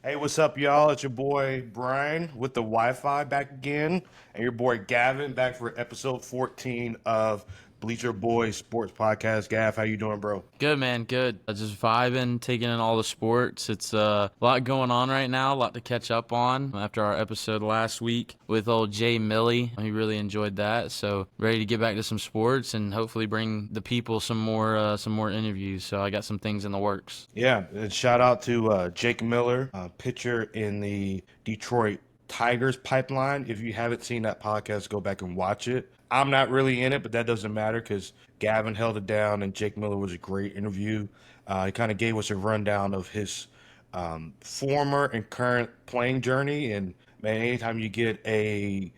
Hey, what's up, y'all? It's your boy Bryan with the Wi-Fi back again, and your boy Gavin back for episode 14 of Bleacher Boy Sports Podcast. Gav, how you doing, bro? Good, man. Good. Just vibing, taking in all the sports. It's a lot going on right now, a lot to catch up on after our episode last week with old Jay Millie. He really enjoyed that. So ready to get back to some sports and hopefully bring the people some more interviews. So I got some things in the works. Yeah, and shout out to Jake Miller, pitcher in the Detroit Tigers pipeline. If you haven't seen that podcast, go back and watch it. I'm not really in it, but that doesn't matter because Gavin held it down, and Jake Miller was a great interview. He kind of gave us a rundown of his former and current playing journey. And man, anytime you get any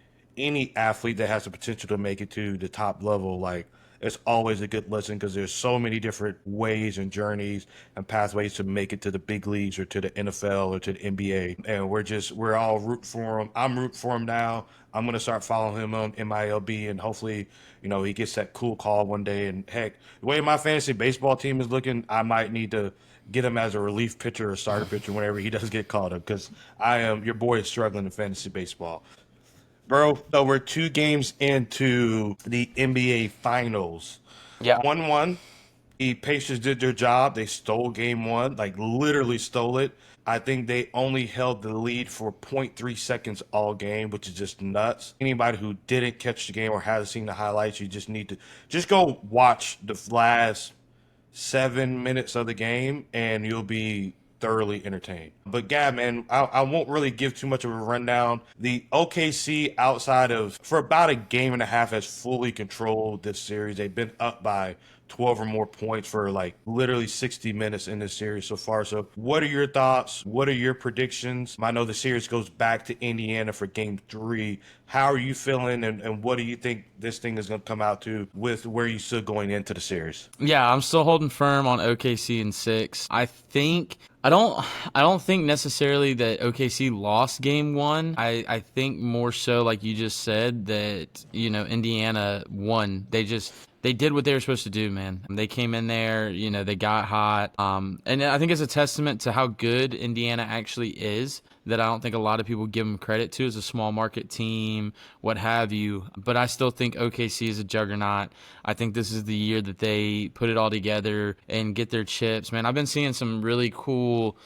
athlete that has the potential to make it to the top level, like it's always a good listen because there's so many different ways and journeys and pathways to make it to the big leagues or to the NFL or to the NBA. And we're all root for him. I'm rooting for him now. I'm gonna start following him on MILB and hopefully, he gets that cool call one day. And heck, the way my fantasy baseball team is looking, I might need to get him as a relief pitcher or starter pitcher whenever he does get called up because your boy is struggling in fantasy baseball. Bro, so we're 2 games into the NBA Finals. Yeah. 1-1. The Pacers did their job. They stole game one, like literally stole it. I think they only held the lead for zero point 0.3 seconds all game, which is just nuts. Anybody who didn't catch the game or hasn't seen the highlights, you just need to just go watch the last 7 minutes of the game and you'll be thoroughly entertained. But Gab, man, I won't really give too much of a rundown. The OKC outside of for about a game and a half has fully controlled this series. They've been up by 12 or more points for like literally 60 minutes in this series so far. So what are your thoughts? What are your predictions? I know the series goes back to Indiana for game 3. How are you feeling and what do you think this thing is going to come out to with where you stood going into the series? Yeah, I'm still holding firm on OKC in 6. I don't think necessarily that OKC lost game 1. I think more so like you just said that, Indiana won. They did what they were supposed to do, man. They came in there, they got hot. And I think it's a testament to how good Indiana actually is that I don't think a lot of people give them credit to as a small market team, what have you. But I still think OKC is a juggernaut. I think this is the year that they put it all together and get their chips. Man, I've been seeing some really cool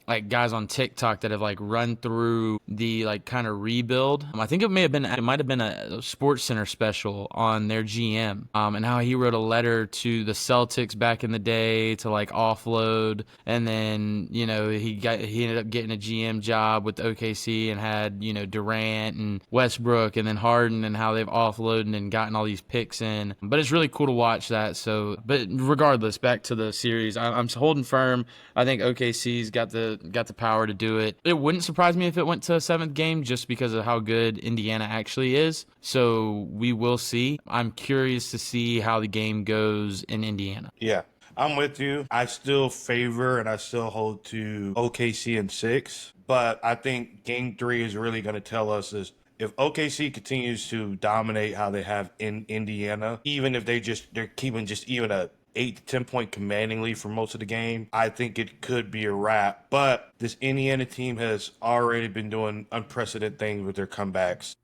like guys on TikTok that have like run through the like kind of rebuild. I think it might have been a Sports Center special on their GM, and how he wrote a letter to the Celtics back in the day to like offload, and then he ended up getting a GM job with OKC and had Durant and Westbrook and then Harden and how they've offloaded and gotten all these picks in. But it's really cool to watch that. So, but regardless, back to the series, I'm holding firm. I think OKC's got the power to do it. It wouldn't surprise me if it went to a 7th game just because of how good Indiana actually is. So we will see. I'm curious to see how the game goes in Indiana. Yeah, I'm with you. I still favor and I still hold to OKC in 6, but I think game 3 is really going to tell us is if OKC continues to dominate how they have in Indiana, even if they're keeping just even a 8 to 10 point commanding lead for most of the game, I think it could be a wrap. But this Indiana team has already been doing unprecedented things with their comebacks.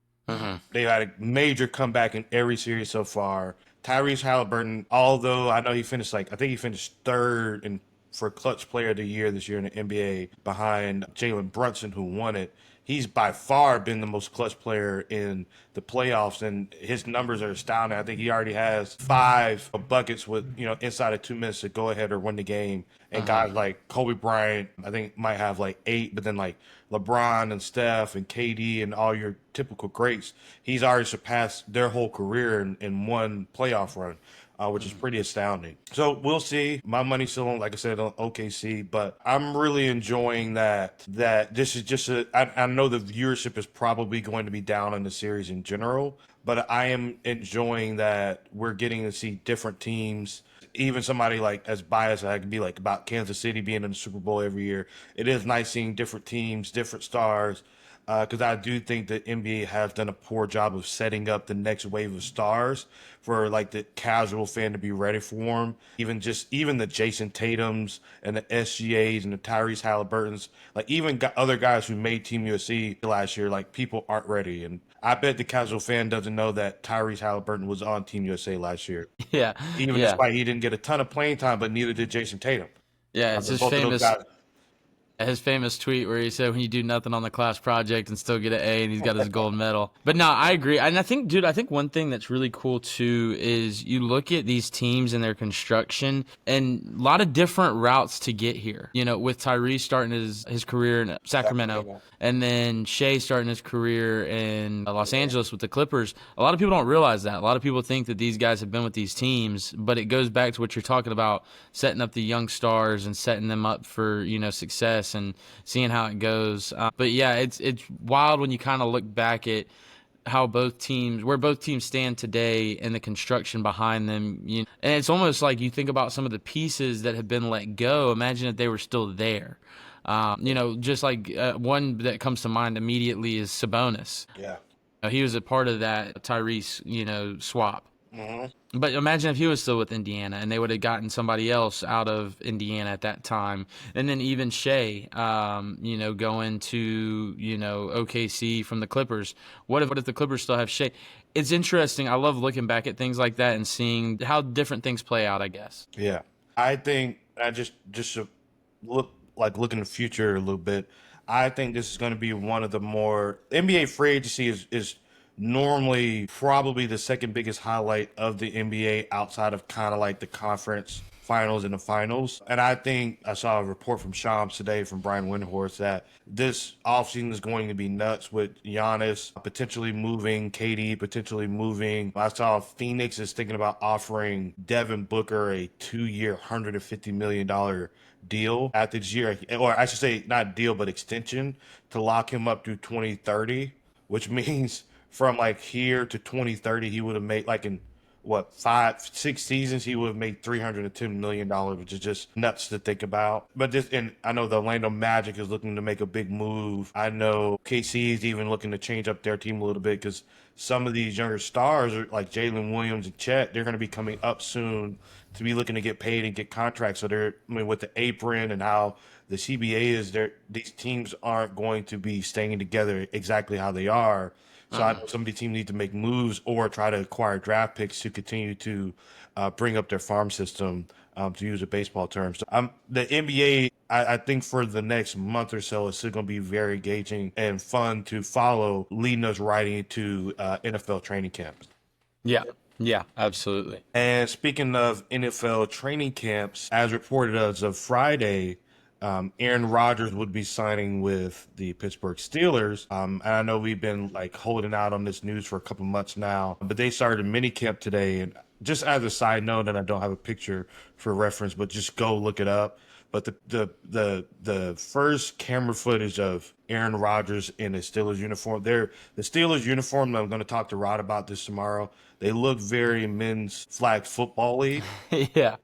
They've had a major comeback in every series so far. Tyrese Halliburton, although I know he finished I think he finished 3rd for Clutch Player of the Year this year in the NBA behind Jalen Brunson, who won it. He's by far been the most clutch player in the playoffs, and his numbers are astounding. I think he already has 5 buckets with, inside of 2 minutes to go ahead or win the game. And guys like Kobe Bryant, I think might have like 8, but then like LeBron and Steph and KD and all your typical greats, he's already surpassed their whole career in one playoff run. Which is pretty astounding. So we'll see. My money's still on, like I said, on OKC, but I'm really enjoying that this is just I know the viewership is probably going to be down on the series in general, but I am enjoying that we're getting to see different teams. Even somebody like as biased I can be like about Kansas City being in the Super Bowl every year. It is nice seeing different teams, different stars, because I do think the NBA has done a poor job of setting up the next wave of stars for like the casual fan to be ready for them. Even the Jason Tatums and the SGAs and the Tyrese Halliburtons, like even other guys who made Team USA last year, like people aren't ready. And I bet the casual fan doesn't know that Tyrese Halliburton was on Team USA last year, Yeah, even yeah, despite he didn't get a ton of playing time, but neither did Jason Tatum. yeah. It's But both of those guys. his famous tweet where he said when you do nothing on the class project and still get an A and he's got his gold medal. But no, I agree. And I think, dude, I think one thing that's really cool too is you look at these teams and their construction and a lot of different routes to get here. You know, with Tyrese starting his career in Sacramento and then Shea starting his career in Los Angeles with the Clippers. A lot of people don't realize that. A lot of people think that these guys have been with these teams, but it goes back to what you're talking about, setting up the young stars and setting them up for, you know, success and seeing how it goes. But yeah, it's wild when you kind of look back at how where both teams stand today and the construction behind them. You know, and it's almost like you think about some of the pieces that have been let go. Imagine if they were still there. You know, just like one that comes to mind immediately is Sabonis. Yeah. He was a part of that Tyrese, you know, swap. Mm-hmm. But imagine if he was still with Indiana and they would have gotten somebody else out of Indiana at that time. And then even Shea, you know, going to, you know, OKC from the Clippers. What if the Clippers still have Shea? It's interesting. I love looking back at things like that and seeing how different things play out, I guess. Yeah. I think I just to look in the future a little bit. I think this is going to be one of the more NBA free agency is normally probably the second biggest highlight of the NBA outside of kind of like the conference finals and the finals. And I think I saw a report from Shams today from Brian Windhorst that this offseason is going to be nuts with Giannis potentially moving, KD potentially moving. I saw Phoenix is thinking about offering Devin Booker a 2-year, $150 million deal after this year, or I should say not deal, but extension to lock him up through 2030, which means from like here to 2030, he would have made like in what 5-6 seasons, he would have made $310 million, which is just nuts to think about. But this, and I know the Orlando Magic is looking to make a big move. I know KC is even looking to change up their team a little bit because some of these younger stars, like Jalen Williams and Chet, they're going to be coming up soon to be looking to get paid and get contracts. So with the apron and how the CBA is, these teams aren't going to be staying together exactly how they are. So I know some of the teams need to make moves or try to acquire draft picks to continue to bring up their farm system, to use a baseball term. So the NBA, I think for the next month or so, it's still going to be very engaging and fun to follow, leading us right into NFL training camps. Yeah, absolutely. And speaking of NFL training camps, as reported as of Friday, Aaron Rodgers would be signing with the Pittsburgh Steelers. And I know we've been like holding out on this news for a couple months now, but they started a mini camp today. And just as a side note, and I don't have a picture for reference, but just go look it up. But the first camera footage of Aaron Rodgers in a Steelers uniform, the Steelers uniform, I'm going to talk to Rod about this tomorrow. They look very men's flag football-y. Yeah.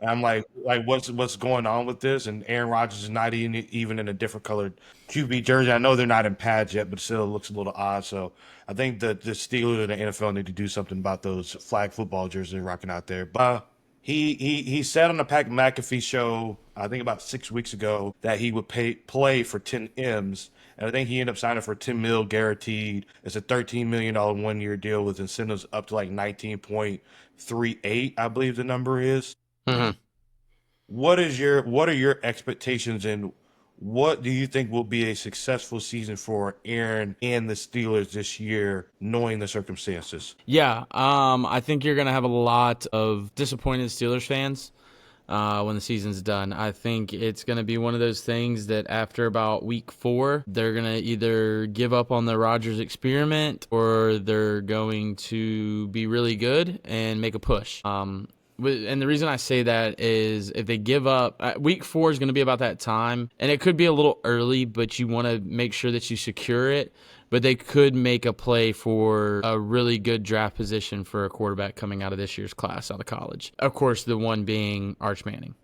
And I'm like what's going on with this? And Aaron Rodgers is not even in a different colored QB jersey. I know they're not in pads yet, but still looks a little odd. So I think that the Steelers and the NFL need to do something about those flag football jerseys they're rocking out there. But he said on the Pat McAfee show, I think about 6 weeks ago, that he would play for 10 M's. And I think he ended up signing for $10 million guaranteed. It's a $13 million 1-year deal with incentives up to like 19.38, I believe the number is. Mm-hmm. What are your expectations, and what do you think will be a successful season for Aaron and the Steelers this year, knowing the circumstances? Yeah, I think you're going to have a lot of disappointed Steelers fans when the season's done. I think it's going to be one of those things that after about week 4, they're going to either give up on the Rodgers experiment or they're going to be really good and make a push. And the reason I say that is if they give up, week 4 is going to be about that time, and it could be a little early, but you want to make sure that you secure it. But they could make a play for a really good draft position for a quarterback coming out of this year's class out of college. Of course, the one being Arch Manning.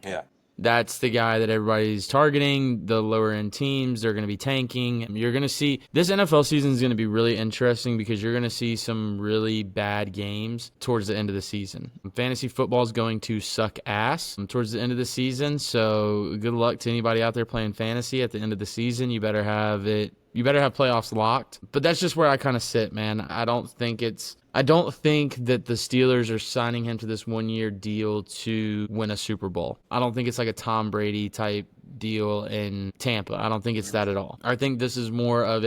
Yeah. That's the guy that everybody's targeting. The lower end teams, they're going to be tanking. You're going to see this NFL season is going to be really interesting because you're going to see some really bad games towards the end of the season. Fantasy football is going to suck ass towards the end of the season. So good luck to anybody out there playing fantasy at the end of the season. You better have playoffs locked. But that's just where I kind of sit, man. I don't think that the Steelers are signing him to this 1-year deal to win a Super Bowl. I don't think it's like a Tom Brady type deal in Tampa. I don't think it's that at all. I think this is more of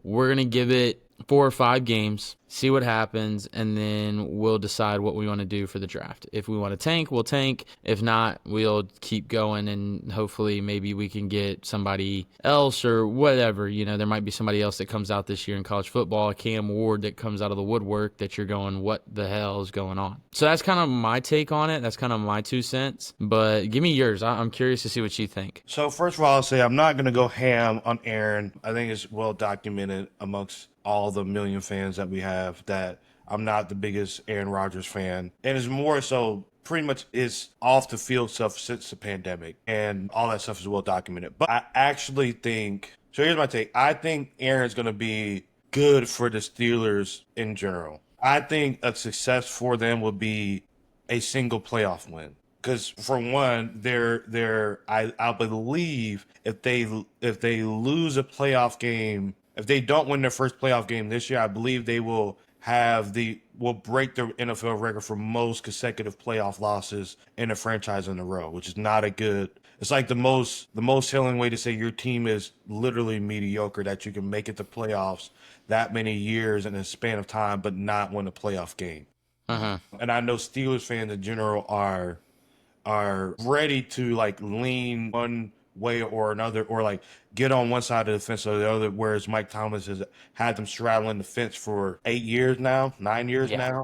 we're going to give it 4 or 5 games, see what happens, and then we'll decide what we want to do for the draft. If we want to tank, we'll tank. If not, we'll keep going, and hopefully maybe we can get somebody else or whatever. There might be somebody else that comes out this year in college football, a Cam Ward that comes out of the woodwork that you're going, what the hell is going on? So that's kind of my take on it. That's kind of my 2 cents. But give me yours. I'm curious to see what you think. So first of all, I'll say I'm not going to go ham on Aaron. I think it's well documented amongst all the million fans that we have that I'm not the biggest Aaron Rodgers fan. And it's more so pretty much is off the field stuff since the pandemic, and all that stuff is well documented. But I actually think, so here's my take. I think Aaron's going to be good for the Steelers in general. I think a success for them would be a single playoff win. Because for one, I believe if they lose a playoff game, if they don't win their first playoff game this year, I believe they will break the NFL record for most consecutive playoff losses in a franchise in a row, which is not a good. It's like the most telling way to say your team is literally mediocre, that you can make it to playoffs that many years in a span of time, but not win a playoff game. And I know Steelers fans in general are ready to lean one way or another, or get on one side of the fence or the other, whereas Mike Thomas has had them straddling the fence for 9 years now.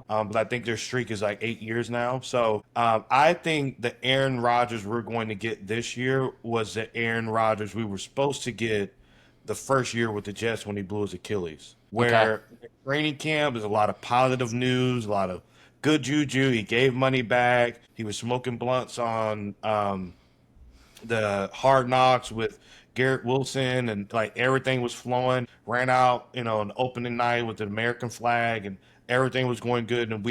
But I think their streak is 8 years now. So I think the Aaron Rodgers we're going to get this year was the Aaron Rodgers we were supposed to get the first year with the Jets when he blew his Achilles, where training camp there's a lot of positive news, a lot of good juju. He gave money back. He was smoking blunts on the Hard Knocks with Garrett Wilson, and everything was flowing. Ran out, on opening night with the American flag, and everything was going good. And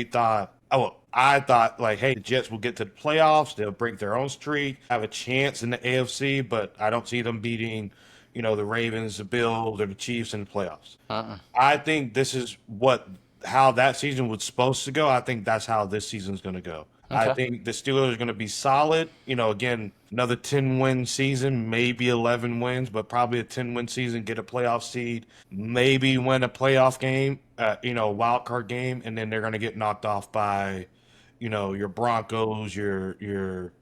I thought hey, the Jets will get to the playoffs. They'll break their own streak, have a chance in the AFC, but I don't see them beating, the Ravens, the Bills, or the Chiefs in the playoffs. I think this is how that season was supposed to go. I think that's how this season's going to go. Okay. I think the Steelers are going to be solid. Again, another 10-win season, maybe 11 wins, but probably a 10-win season, get a playoff seed, maybe win a playoff game, wild card game, and then they're going to get knocked off by, your Broncos, your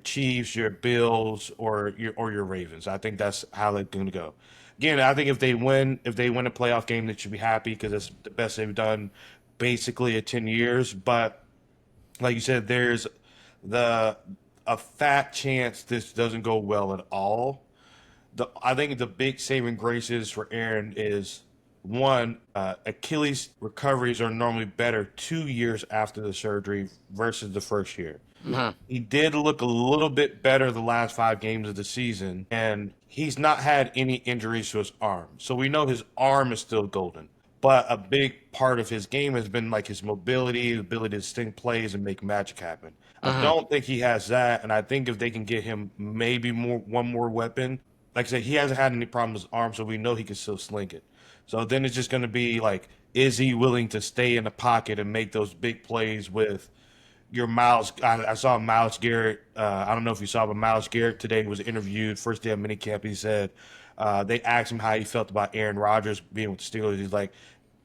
Chiefs, your Bills, or your Ravens. I think that's how they're going to go. Again, I think if they win a playoff game, they should be happy because it's the best they've done basically in 10 years. But like you said, there's a fat chance this doesn't go well at all. I think the big saving graces for Aaron is, one, Achilles recoveries are normally better 2 years after the surgery versus the first year. He did look a little bit better the last 5 games of the season, and he's not had any injuries to his arm. So we know his arm is still golden. But a big part of his game has been his mobility, ability to sting plays and make magic happen. I don't think he has that, and I think if they can get him maybe one more weapon, like I said, he hasn't had any problems with his arm, so we know he can still sling it. So then it's just going to be is he willing to stay in the pocket and make those big plays with your Myles? I saw Myles Garrett. I don't know if you saw, but Myles Garrett today was interviewed first day of minicamp. He said they asked him how he felt about Aaron Rodgers being with the Steelers. He's like,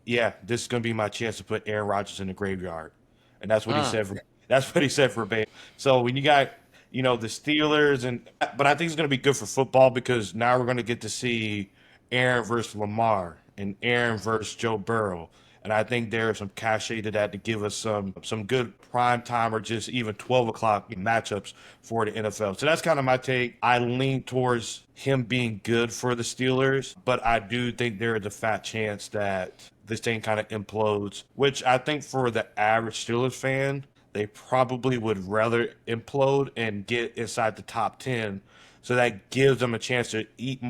yeah, this is going to be my chance to put Aaron Rodgers in the graveyard. And that's what he said. That's what he said verbatim. So when you got, the Steelers, but I think it's going to be good for football because now we're going to get to see Aaron versus Lamar and Aaron versus Joe Burrow. And I think there's some cachet to that to give us some good prime time or just even 12 o'clock matchups for the NFL. So that's kind of my take. I lean towards him being good for the Steelers, but I do think there is a fat chance that this thing kind of implodes, which I think for the average Steelers fan, they probably would rather implode and get inside the top 10. So that gives them a chance to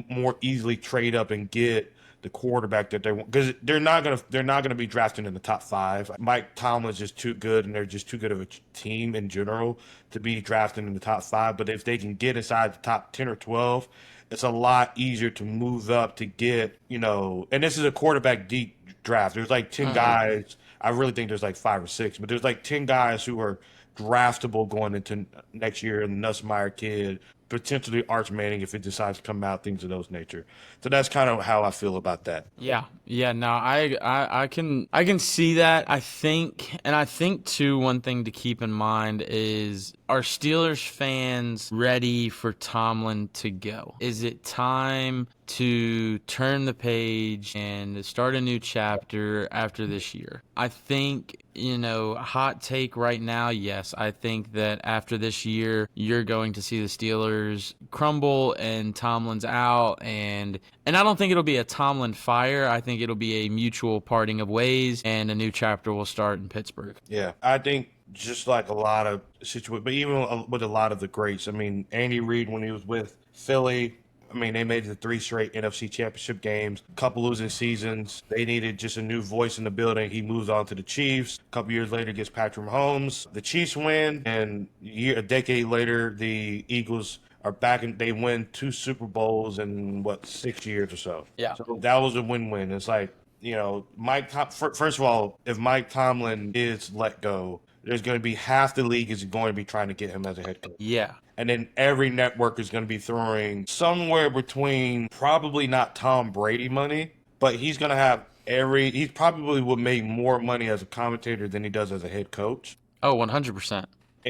more easily trade up and get the quarterback that they want, because they're not gonna be drafting in the top 5. Mike Tomlin's just too good, and they're just too good of a team in general to be drafting in the top 5. But if they can get inside the top 10 or 12, it's a lot easier to move up to get, and this is a quarterback deep draft. There's like 10 guys. I really think there's like 5 or 6, but there's like 10 guys who are draftable going into next year, and the Nussmeier kid, potentially Arch Manning if it decides to come out, things of those nature. So that's kind of how I feel about that. Yeah, no, I can see that. I think too, one thing to keep in mind is, are Steelers fans ready for Tomlin to go? Is it time to turn the page and start a new chapter after this year? I think, hot take right now, yes. I think that after this year, you're going to see the Steelers crumble and Tomlin's out. And I don't think it'll be a Tomlin fire. I think it'll be a mutual parting of ways, and a new chapter will start in Pittsburgh. Yeah, I think just like a lot of situations, but even with a lot of the greats. I mean, Andy Reid, when he was with Philly, they made it to 3 straight NFC Championship games, a couple losing seasons. They needed just a new voice in the building. He moves on to the Chiefs. A couple years later, gets Patrick Mahomes. The Chiefs win, and a decade later, the Eagles are back, and they win 2 Super Bowls in 6 years or so. Yeah. So that was a win-win. It's like, first of all, if Mike Tomlin is let go, there's going to be half the league is going to be trying to get him as a head coach. Yeah. And then every network is going to be throwing somewhere between, probably not Tom Brady money, but he's going to have he probably would make more money as a commentator than he does as a head coach. Oh, 100%.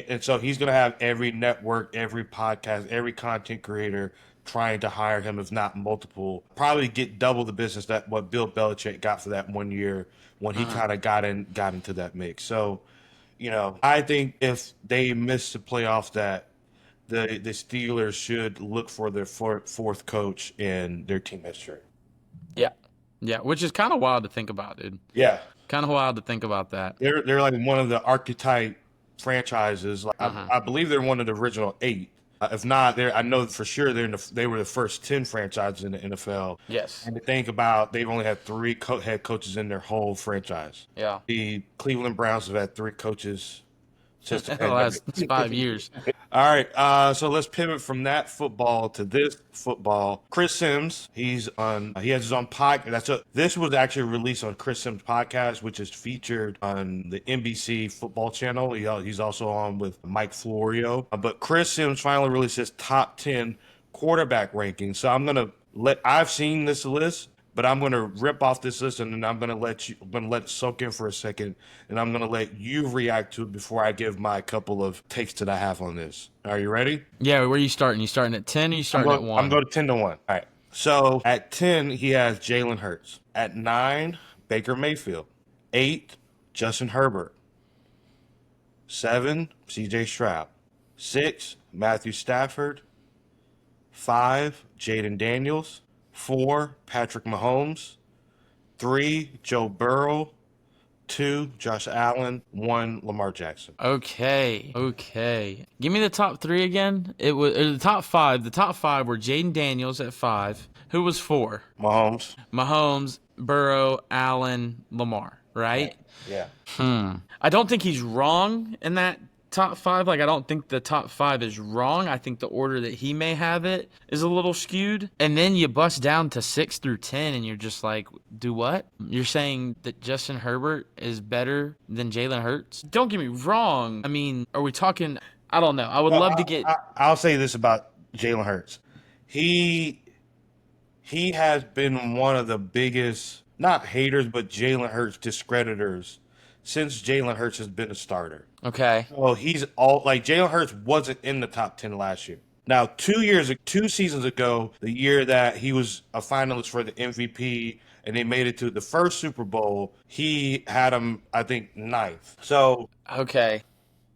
And so he's going to have every network, every podcast, every content creator trying to hire him, if not multiple. Probably get double the business that what Bill Belichick got for that 1 year when he kind of got into that mix. So, I think if they miss the playoffs, that the Steelers should look for their fourth coach in their team history. Yeah, which is kind of wild to think about, dude. Yeah. Kind of wild to think about that. They're like one of the archetype franchises. Like I believe they're one of the original 8. If not, I know for sure they were the first 10 franchises in the NFL. Yes. And to think about, they've only had 3 head coaches in their whole franchise. Yeah. The Cleveland Browns have had 3 coaches since the last 5 years. All right, so let's pivot from that football to this football. Chris Sims, he has his own podcast. This was actually released on Chris Sims' podcast, which is featured on the NBC football channel. He's also on with Mike Florio. But Chris Sims finally released his top 10 quarterback rankings. So I've seen this list, but I'm going to rip off this list, and then I'm going to let it soak in for a second, and I'm going to let you react to it before I give my couple of takes that I have on this. Are you ready? Yeah, where are you starting? You starting at 10 or you starting at 1? I'm going to 10 to 1. All right. So at 10, he has Jalen Hurts. At 9, Baker Mayfield. 8, Justin Herbert. 7, C.J. Stroud. 6, Matthew Stafford. 5, Jaden Daniels. 4, Patrick Mahomes. 3, Joe Burrow. 2, Josh Allen. 1, Lamar Jackson. Okay. Give me the top 3 again. It was the top 5. The top 5 were Jaden Daniels at 5. Who was 4? Mahomes, Burrow, Allen, Lamar. Right? Yeah. I don't think he's wrong in that top 5. Like, I don't think the top 5 is wrong. I think the order that he may have it is a little skewed. And then you bust down to 6 through 10, and you're just like, do what? You're saying that Justin Herbert is better than Jalen Hurts? Don't get me wrong. I mean, are we talking? I don't know. I would love to get. I'll say this about Jalen Hurts. He has been one of the biggest, not haters, but Jalen Hurts discreditors since Jalen Hurts has been a starter. Okay. Well, Jalen Hurts wasn't in the top 10 last year. Now, 2 seasons ago, the year that he was a finalist for the MVP and they made it to the first Super Bowl, he had him, I think, 9th. So, okay.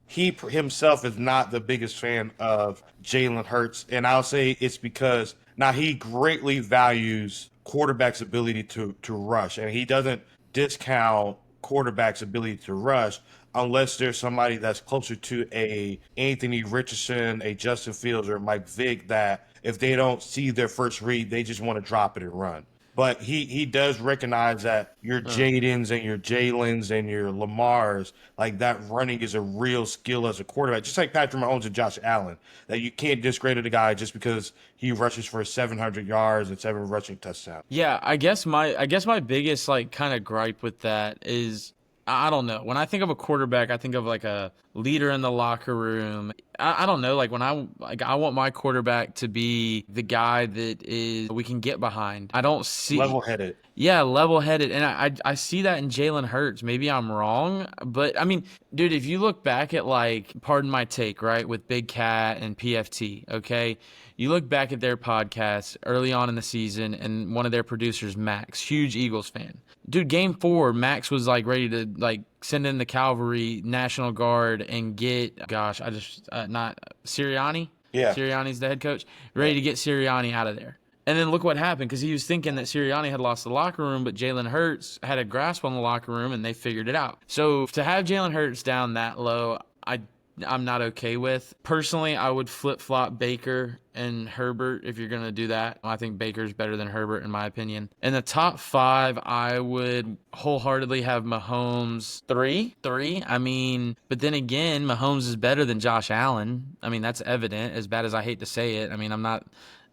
He himself is not the biggest fan of Jalen Hurts, and I'll say it's because now he greatly values quarterbacks' ability to rush, and he doesn't discount quarterback's ability to rush, unless there's somebody that's closer to a Anthony Richardson, a Justin Fields, or Mike Vick that if they don't see their first read, they just want to drop it and run. But he does recognize that your Jadens and your Jalen's and your Lamars, like that running is a real skill as a quarterback. Just like Patrick Mahomes and Josh Allen, that you can't discredit a guy just because he rushes for 700 yards and 7 rushing touchdowns. Yeah, I guess my biggest like kind of gripe with that is I don't know. When I think of a quarterback, I think of like a leader in the locker room. I don't know. Like I want my quarterback to be the guy that is we can get behind. I don't see Level-headed. Yeah, level-headed, and I see that in Jalen Hurts. Maybe I'm wrong, but I mean, dude, if you look back at like, pardon my take, right, with Big Cat and PFT, okay, you look back at their podcast early on in the season, and one of their producers, Max, huge Eagles fan, dude. Game 4, Max was like ready to like send in the cavalry, National Guard, and get not Sirianni. Yeah. Sirianni's the head coach, ready to get Sirianni out of there. And then look what happened, because he was thinking that Sirianni had lost the locker room, but Jalen Hurts had a grasp on the locker room, and they figured it out. So to have Jalen Hurts down that low, I'm not okay with. Personally, I would flip-flop Baker and Herbert if you're going to do that. I think Baker's better than Herbert, in my opinion. In the top 5, I would wholeheartedly have Mahomes 3. I mean, but then again, Mahomes is better than Josh Allen. I mean, that's evident, as bad as I hate to say it. I mean, I'm not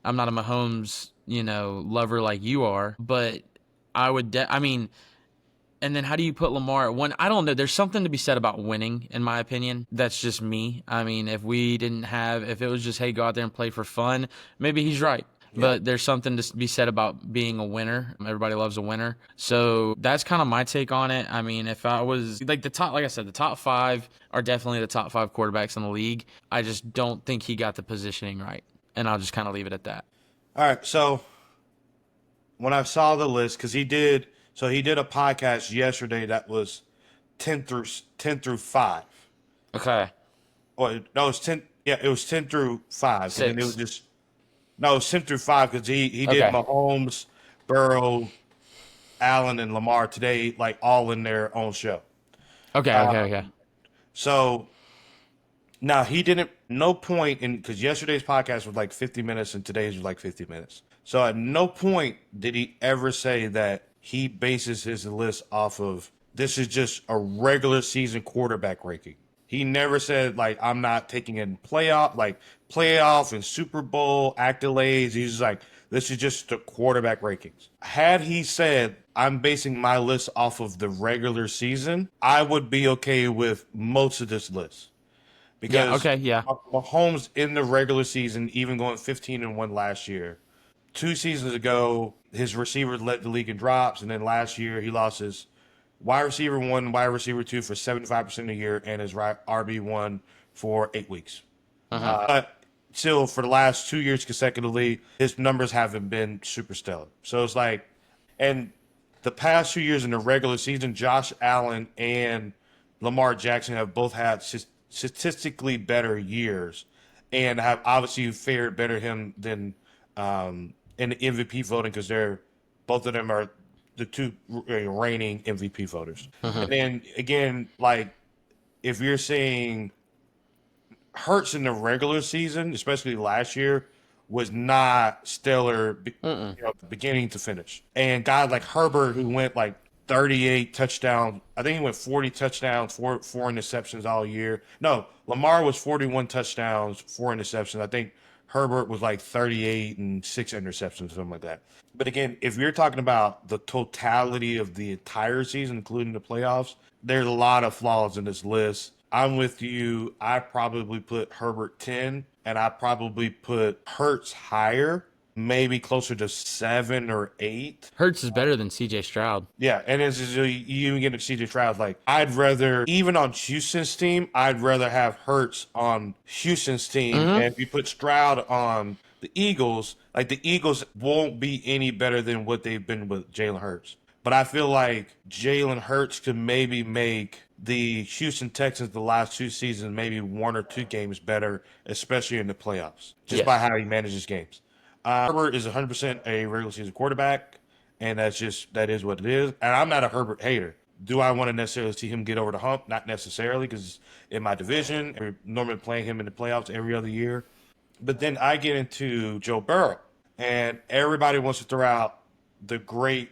a Mahomes, lover like you are, but I would, and then how do you put Lamar at 1? I don't know. There's something to be said about winning, in my opinion. That's just me. I mean, if it was just, hey, go out there and play for fun, maybe he's right. Yeah. But there's something to be said about being a winner. Everybody loves a winner. So that's kind of my take on it. I mean, if I was like the top 5 are definitely the top 5 quarterbacks in the league. I just don't think he got the positioning right. And I'll just kind of leave it at that. All right. So when I saw the list, because he did a podcast yesterday that was 10 through 5. Okay. Or no, it's 10. Yeah, it was 10 through 5. 6. And it was just no, it was 10 through 5 because he did Mahomes, Burrow, Allen, and Lamar today, like all in their own show. Okay. So now he didn't. No point in, because yesterday's podcast was like 50 minutes and today's was like 50 minutes. So at no point did he ever say that he bases his list off of this is just a regular season quarterback ranking. He never said like I'm not taking in playoff and Super Bowl accolades. He's just like this is just the quarterback rankings. Had he said I'm basing my list off of the regular season, I would be okay with most of this list. Because Mahomes in the regular season, even going 15-1 last year, 2 seasons ago, his receivers led the league in drops, and then last year he lost his wide receiver 1, wide receiver 2 for 75% of the year, and his RB1 for 8 weeks. But still, for the last 2 years consecutively, his numbers haven't been super stellar. So it's like, and the past 2 years in the regular season, Josh Allen and Lamar Jackson have both had statistically better years and have obviously fared better him than in the MVP voting, because both of them are the 2 reigning MVP voters. And then again, like if you're saying Hurts in the regular season, especially last year, was not stellar, beginning to finish. And guys like Herbert, who went like 38 touchdowns. I think he went 40 touchdowns, four interceptions all year. No, Lamar was 41 touchdowns, 4 interceptions. I think Herbert was like 38 and 6 interceptions, something like that. But again, if you're talking about the totality of the entire season, including the playoffs, there's a lot of flaws in this list. I'm with you. I probably put Herbert 10, and I probably put Hurts higher. Maybe closer to 7 or 8. Hurts is better than C.J. Stroud. Yeah, and you even get to C.J. Stroud. Like, I'd rather, even on Houston's team, I'd rather have Hurts on Houston's team. And if you put Stroud on the Eagles, like the Eagles won't be any better than what they've been with Jalen Hurts. But I feel like Jalen Hurts could maybe make the Houston Texans the last 2 seasons maybe 1 or 2 games better, especially in the playoffs, just by how he manages games. Herbert is 100% a regular season quarterback, and that is what it is. And I'm not a Herbert hater, Do I want to necessarily see him get over the hump? Not necessarily, because in my division, we're normally playing him in the playoffs every other year. But then I get into Joe Burrow, and everybody wants to throw out the great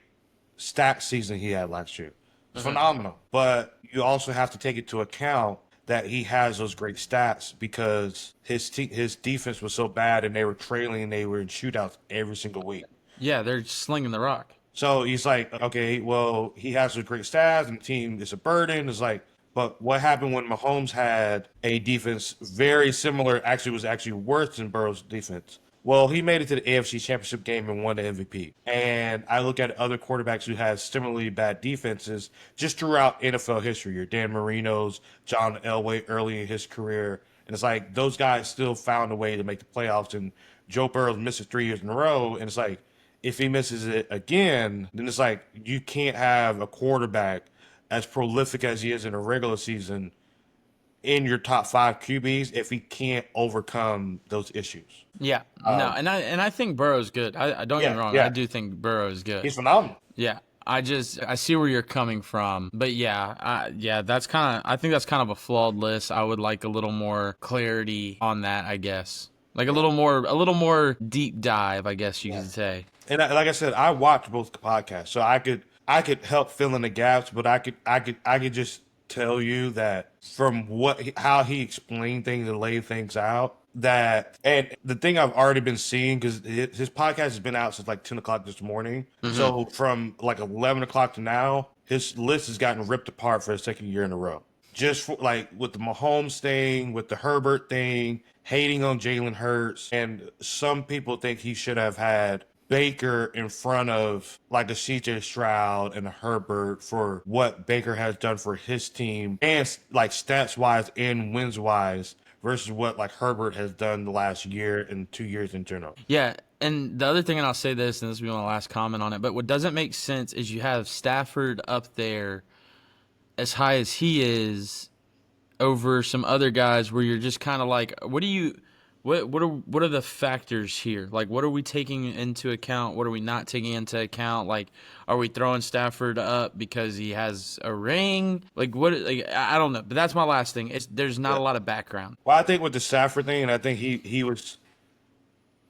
stat season he had last year. It's phenomenal. But you also have to take into account that he has those great stats because his defense was so bad and they were trailing and they were in shootouts every single week. Yeah, they're slinging the rock. So he's like, okay, well, he has those great stats and the team is a burden. It's like, but what happened when Mahomes had a defense very similar, actually was actually worse than Burrow's defense? Well, he made it to the AFC Championship game and won the MVP. And I look at other quarterbacks who have similarly bad defenses just throughout NFL history. Your Dan Marino's, John Elway early in his career. And it's like those guys still found a way to make the playoffs. And Joe Burrow misses 3 years in a row. And it's like, if he misses it again, then it's like you can't have a quarterback as prolific as he is in a regular season in your top 5 QBs if he can't overcome those issues. Yeah, no, and I think Burrow's good. I don't get me wrong. Yeah. I do think Burrow is good. He's phenomenal. Yeah, I see where you're coming from, but that's kind of, I think that's kind of a flawed list. I would like a little more clarity on that, I guess. Like a little more deep dive, I guess you could say. And like I said, I watched both podcasts, so I could help fill in the gaps, but I could just tell you that from how he explained things and laid things out, that, and the thing I've already been seeing, because his podcast has been out since like 10 o'clock this morning. So from like 11 o'clock to now, his list has gotten ripped apart for the second year in a row. Just for, like, with the Mahomes thing, with the Herbert thing, hating on Jalen Hurts, and some people think he should have had Baker in front of like a CJ Stroud and a Herbert for what Baker has done for his team and like stats wise and wins wise versus what like Herbert has done the last year and 2 years in general. Yeah, and the other thing, and I'll say this, and this will be my last comment on it, but what doesn't make sense is you have Stafford up there as high as he is over some other guys where you're just kind of like, what are the factors here? Like, what are we taking into account? What are we not taking into account? Like, are we throwing Stafford up because he has a ring? Like, I don't know. But that's my last thing. There's not a lot of background. Well, I think with the Stafford thing, and I think he was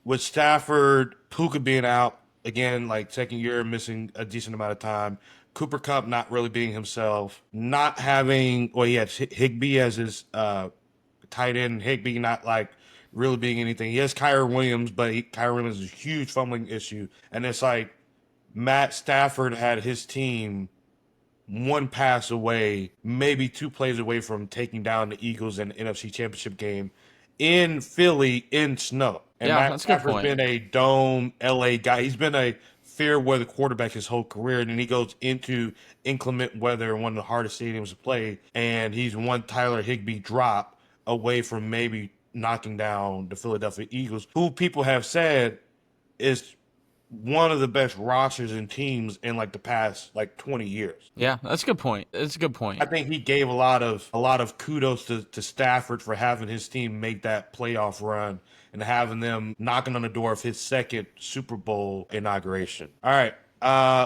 with Stafford, Puka being out again, like second year, missing a decent amount of time. Cooper Kupp not really being himself, not having, well, he had Higbee as his tight end. Higbee not like really being anything. He has Kyrie Williams, but Kyrie Williams is a huge fumbling issue. And it's like Matt Stafford had his team one pass away, maybe 2 plays away from taking down the Eagles in the NFC Championship game in Philly in snow. And yeah, Matt that's a good Stafford's point. been a dome LA guy. He's been a fair weather quarterback his whole career, and then he goes into inclement weather, one of the hardest stadiums to play, and he's one Tyler Higbee drop away from maybe knocking down the Philadelphia Eagles, who people have said is one of the best rosters and teams in like the past like 20 years. Yeah, that's a good point. That's a good point. I think he gave a lot of kudos to Stafford for having his team make that playoff run and having them knocking on the door of his second Super Bowl inauguration. All right.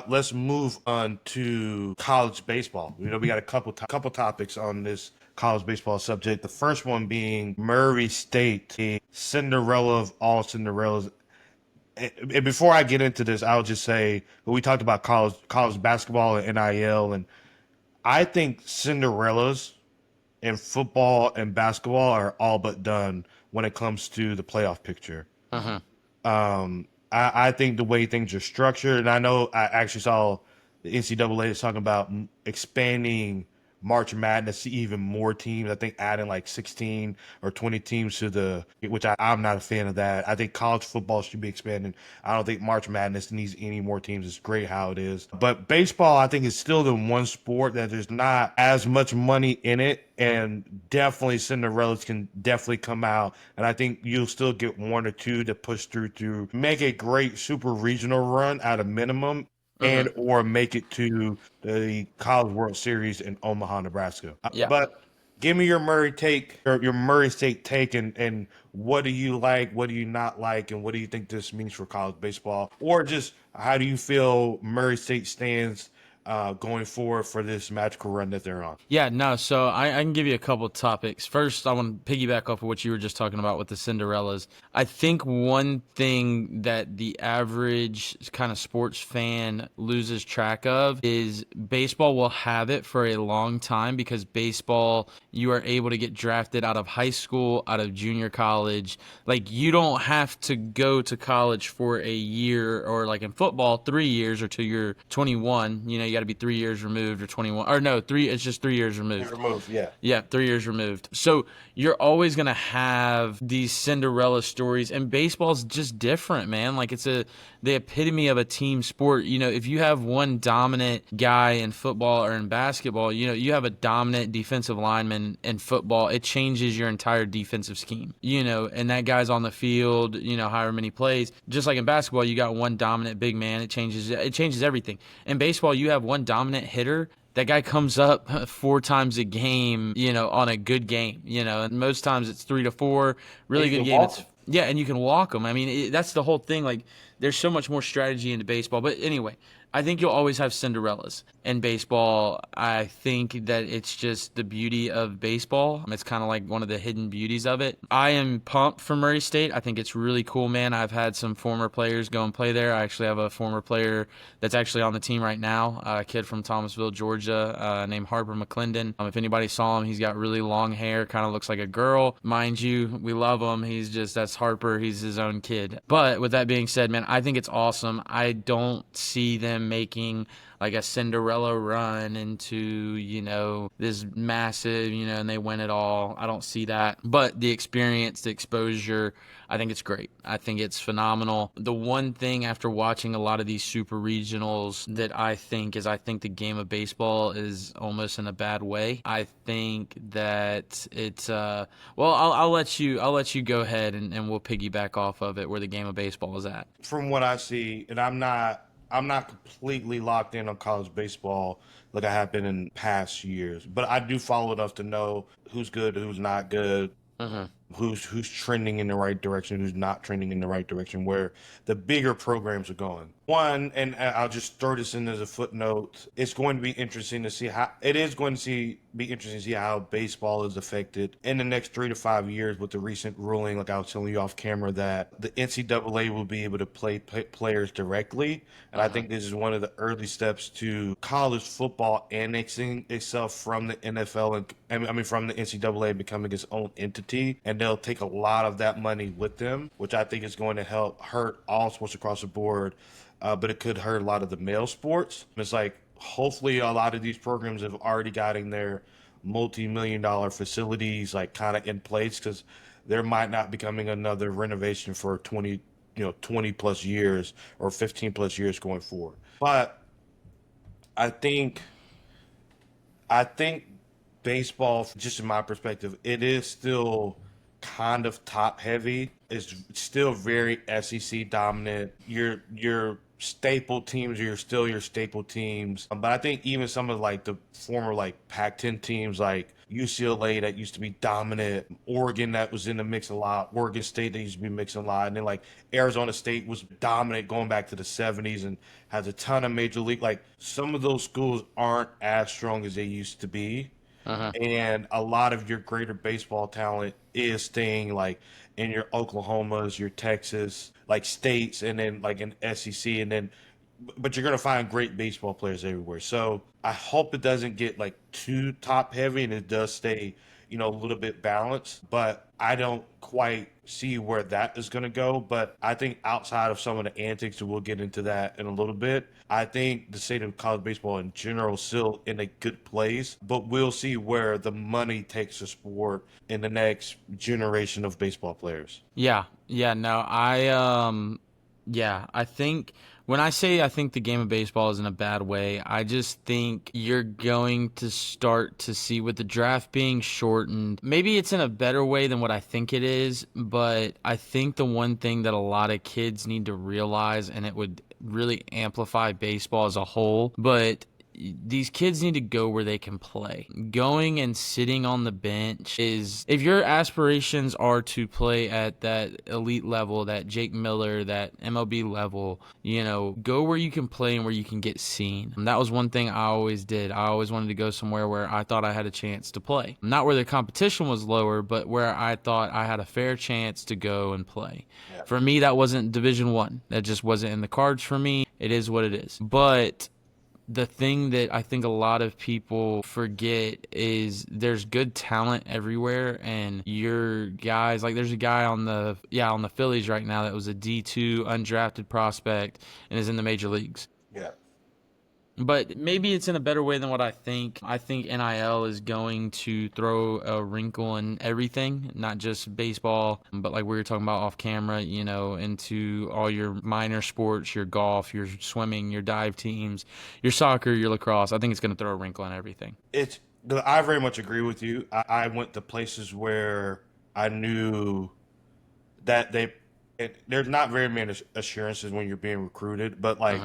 Let's move on to college baseball. You know, we got a couple topics on this college baseball subject. The first one being Murray State, the Cinderella of all Cinderellas. And before I get into this, I'll just say we talked about college basketball and NIL, and I think Cinderellas in football and basketball are all but done when it comes to the playoff picture. I think the way things are structured, and I know I actually saw the NCAA is talking about expanding March Madness to even more teams. I think adding like 16 or 20 teams to which I'm not a fan of that. I think college football should be expanded. I don't think March Madness needs any more teams. It's great how it is. But baseball, I think, is still the one sport that there's not as much money in it. And definitely Cinderellas can definitely come out. And I think you'll still get 1 or 2 to push through to make a great super regional run at a minimum. And or make it to the College World Series in Omaha, Nebraska. Yeah. But give me your Murray take, or your Murray State take, and what do you like, what do you not like, and what do you think this means for college baseball? Or just how do you feel Murray State stands going forward for this magical run that they're on? Yeah, no, so I can give you a couple of topics. First, I want to piggyback off of what you were just talking about with the Cinderellas. I think one thing that the average kind of sports fan loses track of is baseball will have it for a long time, because baseball, you are able to get drafted out of high school, out of junior college. Like, you don't have to go to college for a year, or like in football, 3 years, or till you're 21. You know, you got to be 3 years removed, or 21. Or no, it's just 3 years removed. Yeah. Yeah, 3 years removed. So you're always going to have these Cinderella stories, and baseball's just different, man. Like, it's the epitome of a team sport. You know, if you have one dominant guy in football or in basketball, you know, you have a dominant defensive lineman in football, it changes your entire defensive scheme, you know, and that guy's on the field, you know, however many plays. Just like in basketball, you got one dominant big man, it changes everything. In baseball, you have one dominant hitter. That guy comes up 4 times a game, you know, on a good game, you know, and most times it's 3 to 4, really good game. Yeah, and you can walk them. I mean, that's the whole thing. Like, there's so much more strategy into baseball. But anyway, I think you'll always have Cinderellas in baseball. I think that it's just the beauty of baseball. It's kind of like one of the hidden beauties of it. I am pumped for Murray State. I think it's really cool, man. I've had some former players go and play there. I actually have a former player that's actually on the team right now, a kid from Thomasville, Georgia, named Harper McClendon. If anybody saw him, he's got really long hair, kind of looks like a girl. Mind you, we love him. That's Harper. He's his own kid. But with that being said, man, I think it's awesome. I don't see them making like a Cinderella run into, you know, this massive, you know, and they win it all. I don't see that. But the experience, the exposure, I think it's great. I think it's phenomenal. The one thing after watching a lot of these super regionals that I think the game of baseball is almost in a bad way. I think that it's I'll let you go ahead and we'll piggyback off of it where the game of baseball is at. From what I see, and I'm not completely locked in on college baseball like I have been in past years, but I do follow enough to know who's good, who's not good, who's trending in the right direction, who's not trending in the right direction, where the bigger programs are going. One, and I'll just throw this in as a footnote, it's going to be interesting to see how baseball is affected in the next 3 to 5 years with the recent ruling, like I was telling you off camera, that the NCAA will be able to play players directly. And I think this is one of the early steps to college football annexing itself from the NFL and from the NCAA becoming its own entity. And they'll take a lot of that money with them, which I think is going to help hurt all sports across the board. But it could hurt a lot of the male sports. It's like, hopefully a lot of these programs have already gotten their multi-million-dollar facilities like kind of in place, because there might not be coming another renovation for 20 plus years or 15 plus years going forward. But I think baseball, just in my perspective, it is still kind of top heavy. It's still very SEC dominant. Your staple teams are still your staple teams. But I think even some of like the former like Pac-10 teams like UCLA that used to be dominant, Oregon that was in the mix a lot, Oregon State that used to be mixing a lot, and then like Arizona State was dominant going back to the 70s and has a ton of major league. Like, some of those schools aren't as strong as they used to be. And a lot of your greater baseball talent is staying like in your Oklahomas, your Texas, like states, and then like in SEC, and then, but you're going to find great baseball players everywhere. So I hope it doesn't get like too top heavy and it does stay, a little bit balanced, but I don't quite see where that is going to go. But I think outside of some of the antics, and we'll get into that in a little bit, I think the state of college baseball in general is still in a good place, but we'll see where the money takes the sport in the next generation of baseball players. Yeah, no, I think when I say I think the game of baseball is in a bad way, I just think you're going to start to see with the draft being shortened, maybe it's in a better way than what I think it is, but I think the one thing that a lot of kids need to realize, and it would really amplify baseball as a whole, but these kids need to go where they can play. Going and sitting on the bench is, if your aspirations are to play at that elite level, that Jake Miller, that MLB level, go where you can play and where you can get seen. And that was one thing I always did. I always wanted to go somewhere where I thought I had a chance to play. Not where the competition was lower, but where I thought I had a fair chance to go and play. Yeah. For me, that wasn't Division I. That just wasn't in the cards for me. It is what it is. But the thing that I think a lot of people forget is there's good talent everywhere, and your guys, like there's a guy on the Phillies right now that was a D2 undrafted prospect and is in the major leagues. Yeah. But maybe it's in a better way than what I think. I think NIL is going to throw a wrinkle in everything, not just baseball, but like we were talking about off camera, into all your minor sports, your golf, your swimming, your dive teams, your soccer, your lacrosse. I think it's going to throw a wrinkle in everything. I very much agree with you. I went to places where I knew that there's not very many assurances when you're being recruited, but like,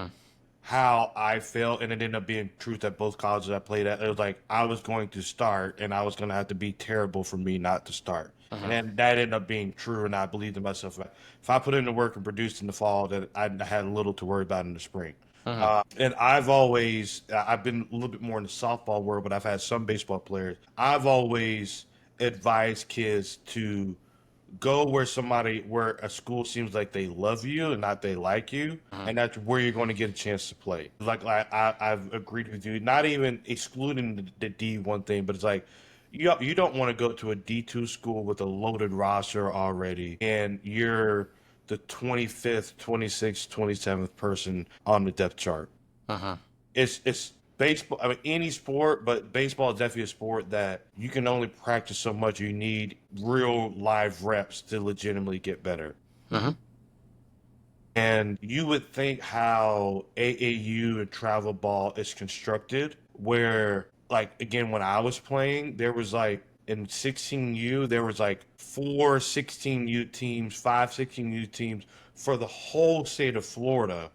how I felt, and it ended up being truth at both colleges I played at. It was like I was going to start, and I was going to have to be terrible for me not to start. And then that ended up being true, and I believed in myself. If I put in the work and produced in the fall, that I had little to worry about in the spring. And I've been a little bit more in the softball world, but I've had some baseball players. I've always advised kids to go where a school seems like they love you and not they like you, and that's where you're going to get a chance to play. Like I've agreed with you, not even excluding the D1 thing, but it's like you don't want to go to a D2 school with a loaded roster already, and you're the 25th, 26th, 27th person on the depth chart. It's baseball, I mean, any sport, but baseball is definitely a sport that you can only practice so much. You need real live reps to legitimately get better. And you would think how AAU and travel ball is constructed, where, like, again, when I was playing, there was like, in 16U, there was like 4 16U teams, 5 16U teams for the whole state of Florida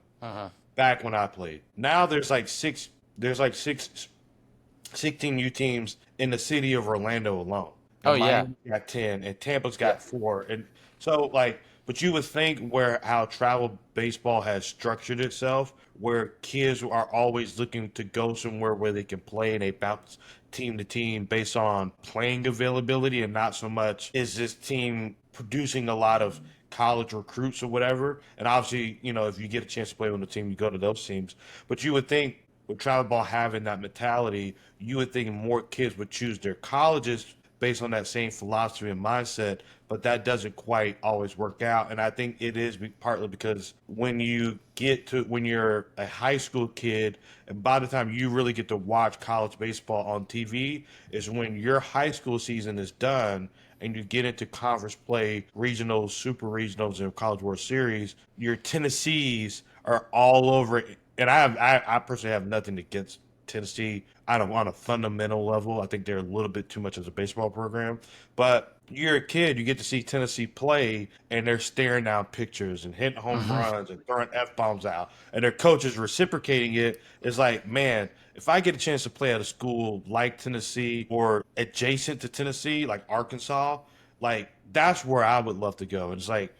back when I played. Now there's like six 16U teams in the city of Orlando alone. And Miami's got 10, and Tampa's got 4. And so, like, but you would think how travel baseball has structured itself, where kids are always looking to go somewhere where they can play, and they bounce team to team based on playing availability, and not so much is this team producing a lot of college recruits or whatever. And obviously, if you get a chance to play on the team, you go to those teams. But you would think, with travel ball having that mentality, you would think more kids would choose their colleges based on that same philosophy and mindset, but that doesn't quite always work out. And I think it is partly because when you're a high school kid, and by the time you really get to watch college baseball on TV, is when your high school season is done and you get into conference play, regionals, super regionals, and College World Series. Your Tennessees are all over it. And I personally have nothing against Tennessee. On a fundamental level, I think they're a little bit too much as a baseball program. But you're a kid, you get to see Tennessee play, and they're staring down pictures and hitting home runs and throwing F-bombs out. And their coach is reciprocating it. It's like, man, if I get a chance to play at a school like Tennessee or adjacent to Tennessee, like Arkansas, like that's where I would love to go. And it's like,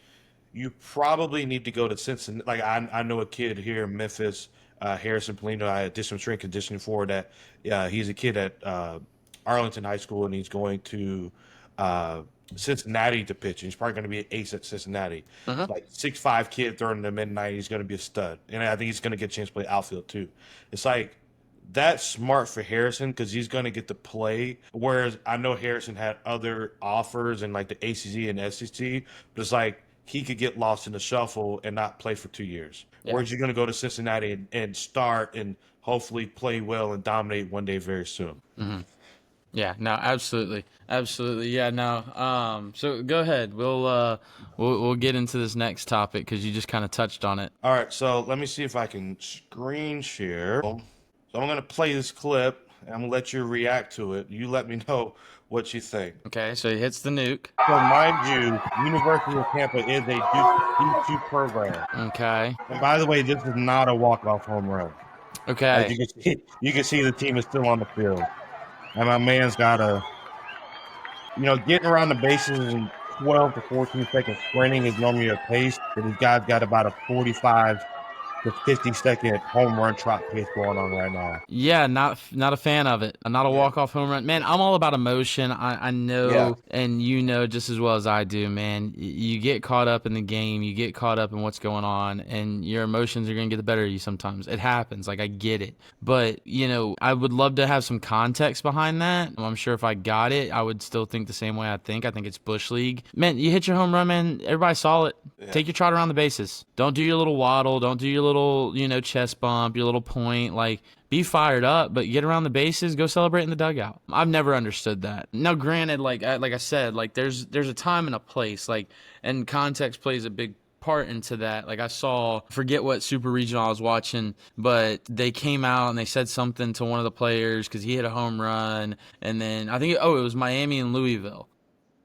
you probably need to go to Cincinnati. Like I know a kid here in Memphis, Harrison Polino. I did some strength conditioning for that. He's a kid at Arlington High School, and he's going to Cincinnati to pitch. And he's probably going to be an ace at Cincinnati. Like 6'5" kid throwing in the midnight. He's going to be a stud, and I think he's going to get a chance to play outfield too. It's like, that's smart for Harrison because he's going to get to play. Whereas I know Harrison had other offers in like the ACC and SEC, but it's like, he could get lost in the shuffle and not play for 2 years. Yeah. Whereas you're going to go to Cincinnati and start and hopefully play well and dominate one day very soon. Yeah, no, absolutely. Yeah, no. So go ahead. We'll get into this next topic because you just kind of touched on it. All right, so let me see if I can screen share. So I'm going to play this clip, and I'm going to let you react to it. You let me know what you think. Okay, so he hits the nuke. So mind you, University of Tampa is a D2 program. Okay. And by the way, this is not a walk-off home run. Okay. You can see the team is still on the field, and my man's got a, getting around the bases in 12 to 14 seconds sprinting is normally a pace, but this guy's got about a 45 to 50-second home run trot pace going on right now. Yeah, not a fan of it. Not a Yeah. walk-off home run. Man, I'm all about emotion. I Yeah. know, and you know just as well as I do, man. You get caught up in the game. You get caught up in what's going on, and your emotions are going to get the better of you sometimes. It happens. Like, I get it. But, I would love to have some context behind that. I'm sure if I got it, I would still think the same way I think. I think it's Bush League. Man, you hit your home run, man. Everybody saw it. Yeah. Take your trot around the bases. Don't do your little waddle. Don't do your little, chest bump, your little point. Like, be fired up, but get around the bases, go celebrate in the dugout. I've never understood that. Now, granted, like I said, like there's a time and a place, like, and context plays a big part into that. Like, I saw, forget what super regional I was watching, but they came out and they said something to one of the players because he hit a home run, and then I think it was Miami and Louisville.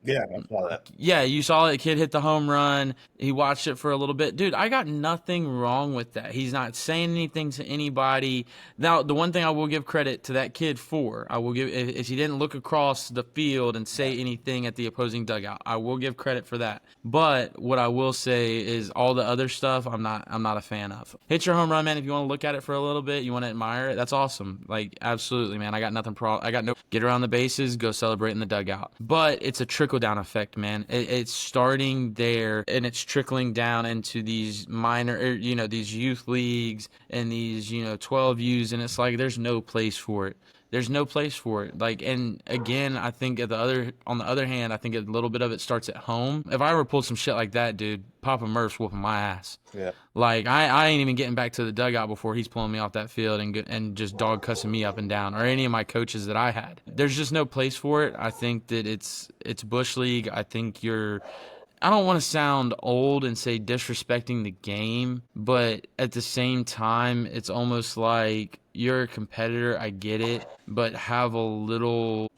Yeah, I saw that. Yeah, you saw that kid hit the home run. He watched it for a little bit. Dude, I got nothing wrong with that. He's not saying anything to anybody. Now, the one thing I will give credit to that kid for, I will give, if he didn't look across the field and say anything at the opposing dugout, I will give credit for that. But what I will say is all the other stuff I'm not a fan of. Hit your home run, man. If you want to look at it for a little bit, you want to admire it, that's awesome. Like, absolutely, man. I got nothing get around the bases, go celebrate in the dugout. But it's a trickle-down effect, man. It's starting there, and it's trickling down into these minor, these youth leagues and these, 12Us, and it's like there's no place for it. There's no place for it. Like, and again, I think on the other hand, I think a little bit of it starts at home. If I ever pulled some shit like that, dude, Papa Murph's whooping my ass. Yeah. Like, I ain't even getting back to the dugout before he's pulling me off that field and just dog cussing me up and down, or any of my coaches that I had. There's just no place for it. I think that it's Bush League. I think I don't want to sound old and say disrespecting the game, but at the same time, it's almost like you're a competitor. I get it, but have a little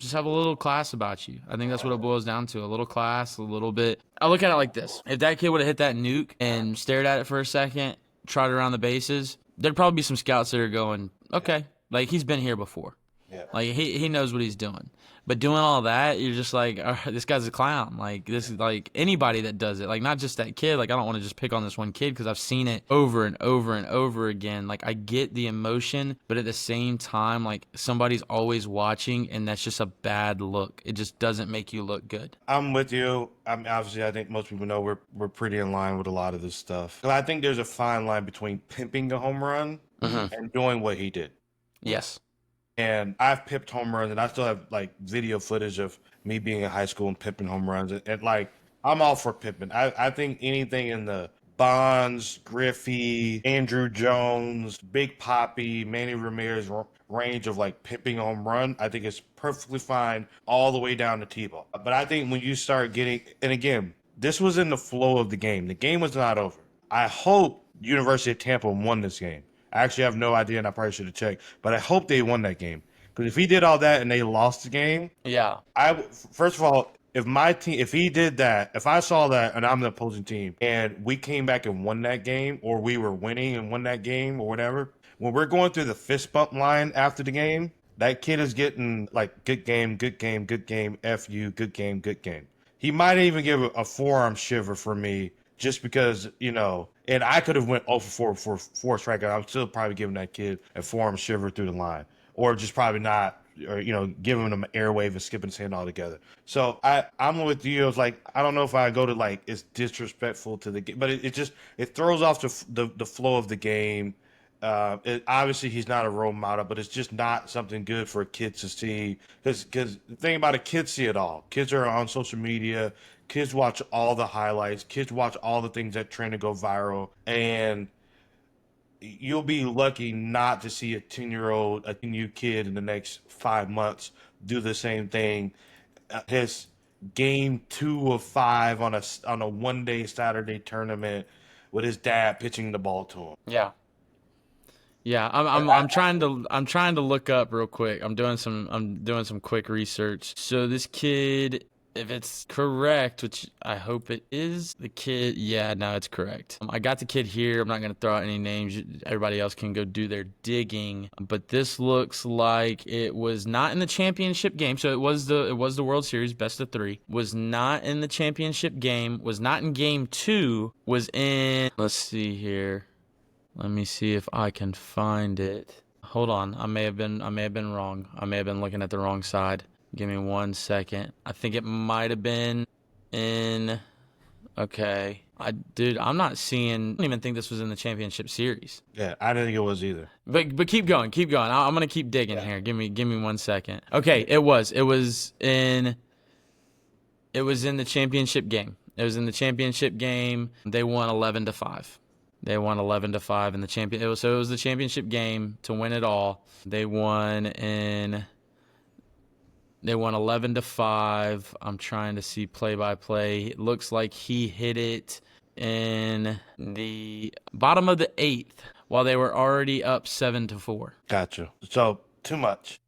class about you. I think that's what it boils down to. A little class, a little bit. I look at it like this. If that kid would have hit that nuke and stared at it for a second, trotted around the bases, there'd probably be some scouts that are going, okay, like, he's been here before. Yeah. Like, he knows what he's doing. But doing all that, you're just like, this guy's a clown. Like, this is like anybody that does it. Like, not just that kid. Like, I don't want to just pick on this one kid because I've seen it over and over and over again. Like, I get the emotion, but at the same time, like, somebody's always watching, and that's just a bad look. It just doesn't make you look good. I'm with you. Obviously, I think most people know we're pretty in line with a lot of this stuff. But I think there's a fine line between pimping a home run and doing what he did. Yes. And I've pipped home runs, and I still have like video footage of me being in high school and pimping home runs. And like, I'm all for pimping. I think anything in the Bonds, Griffey, Andrew Jones, Big Papi, Manny Ramirez range of like pimping a home run, I think it's perfectly fine all the way down to T-ball. But I think when you start getting, and again, this was in the flow of the game. The game was not over. I hope University of Tampa won this game. I actually have no idea, and I probably should have checked, but I hope they won that game. Because if he did all that and they lost the game, yeah. First of all, if he did that, if I saw that and I'm the opposing team and we came back and won that game, or we were winning and won that game or whatever, when we're going through the fist bump line after the game, that kid is getting like, good game, good game, good game, F you, good game, good game. He might even give a forearm shiver for me just because, and I could have went 0 for 4 for four strikeout. I'm still probably giving that kid a forearm shiver through the line, or just probably not, or giving him an airwave and skipping his hand altogether. So I'm with you. It's like, I don't know if I go to like, it's disrespectful to the game, but it throws off the flow of the game. Obviously he's not a role model, but it's just not something good for kids to see. Because the thing about it, kids see it all. Kids are on social media. Kids watch all the highlights. Kids watch all the things that trend to go viral. And you'll be lucky not to see a 10-year kid in the next 5 months do the same thing. His game 2 of 5 on a one-day Saturday tournament with his dad pitching the ball to him. Yeah. Yeah, I'm trying to look up real quick. I'm doing some quick research. So this kid If it's correct, which I hope it is, the kid, yeah, no, it's correct. I got the kid here. I'm not going to throw out any names. Everybody else can go do their digging. But this looks like it was not in the championship game. So it was the World Series, best of 3. Was not in the championship game. Was not in game 2. Was in, let's see here. Let me see if I can find it. Hold on. I may have been wrong. I may have been looking at the wrong side. Give me 1 second. I think it might have been in. Okay. I'm not seeing. I don't even think this was in the championship series. Yeah, I didn't think it was either. But keep going. I'm gonna keep digging here. Give me 1 second. Okay, it was in the championship game. It was in the championship game. They won 11-5. They won 11-5 in the champion. It was the championship game to win it all. They won 11-5. I'm trying to see play-by-play. It looks like he hit it in the bottom of the 8th while they were already up 7-4. Gotcha. So, too much.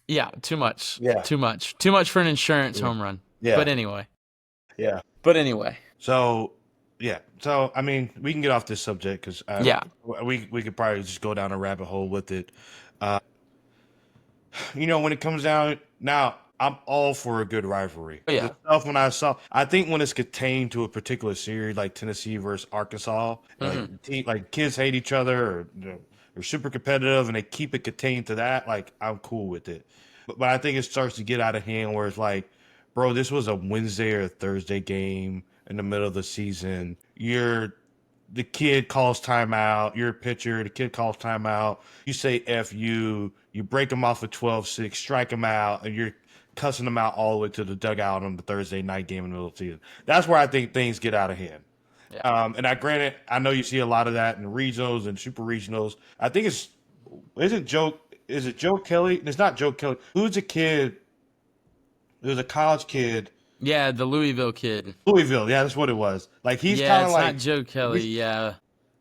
Yeah, too much. Yeah. Too much. Too much for an insurance home run. Yeah. But anyway. Yeah. So, yeah. So, I mean, we can get off this subject because we could probably just go down a rabbit hole with it. When it comes down now, I'm all for a good rivalry. Yeah. The stuff I think when it's contained to a particular series like Tennessee versus Arkansas, like kids hate each other or they're super competitive and they keep it contained to that, like I'm cool with it. But I think it starts to get out of hand where it's like, bro, this was a Wednesday or a Thursday game in the middle of the season. The kid calls timeout. You're a pitcher. The kid calls timeout. You say F you. You break them off a 12-6, strike them out, and you're cussing them out all the way to the dugout on the Thursday night game in the middle of the season. That's where I think things get out of hand. Yeah. Granted, I know you see a lot of that in regionals and super regionals. I think is it Joe Kelly? It's not Joe Kelly. Who's the kid? There's a college kid. Yeah, the Louisville kid. Louisville, yeah, that's what it was. Like he's kind of like not Joe Kelly, yeah.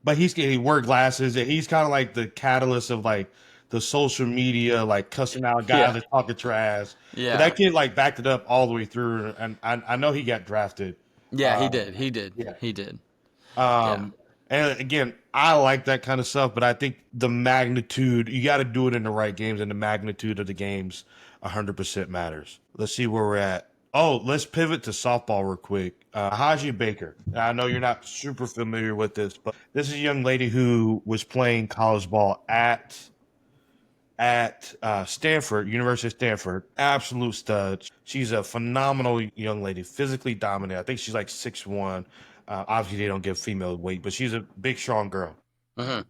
But he wore glasses, and he's kind of like the catalyst of like the social media, like cussing out guys that talking trash. Yeah, but that kid like backed it up all the way through, and I know he got drafted. Yeah, he did. Yeah. He did. And again, I like that kind of stuff, but I think the magnitude, you got to do it in the right games, and the magnitude of the games 100% matters. Let's see where we're at. Oh, let's pivot to softball real quick. Haji Baker. I know you're not super familiar with this, but this is a young lady who was playing college ball at Stanford, University of Stanford. Absolute stud. She's a phenomenal young lady, physically dominant. I think she's like 6'1". Obviously, they don't give female weight, but she's a big, strong girl. Mm-hmm.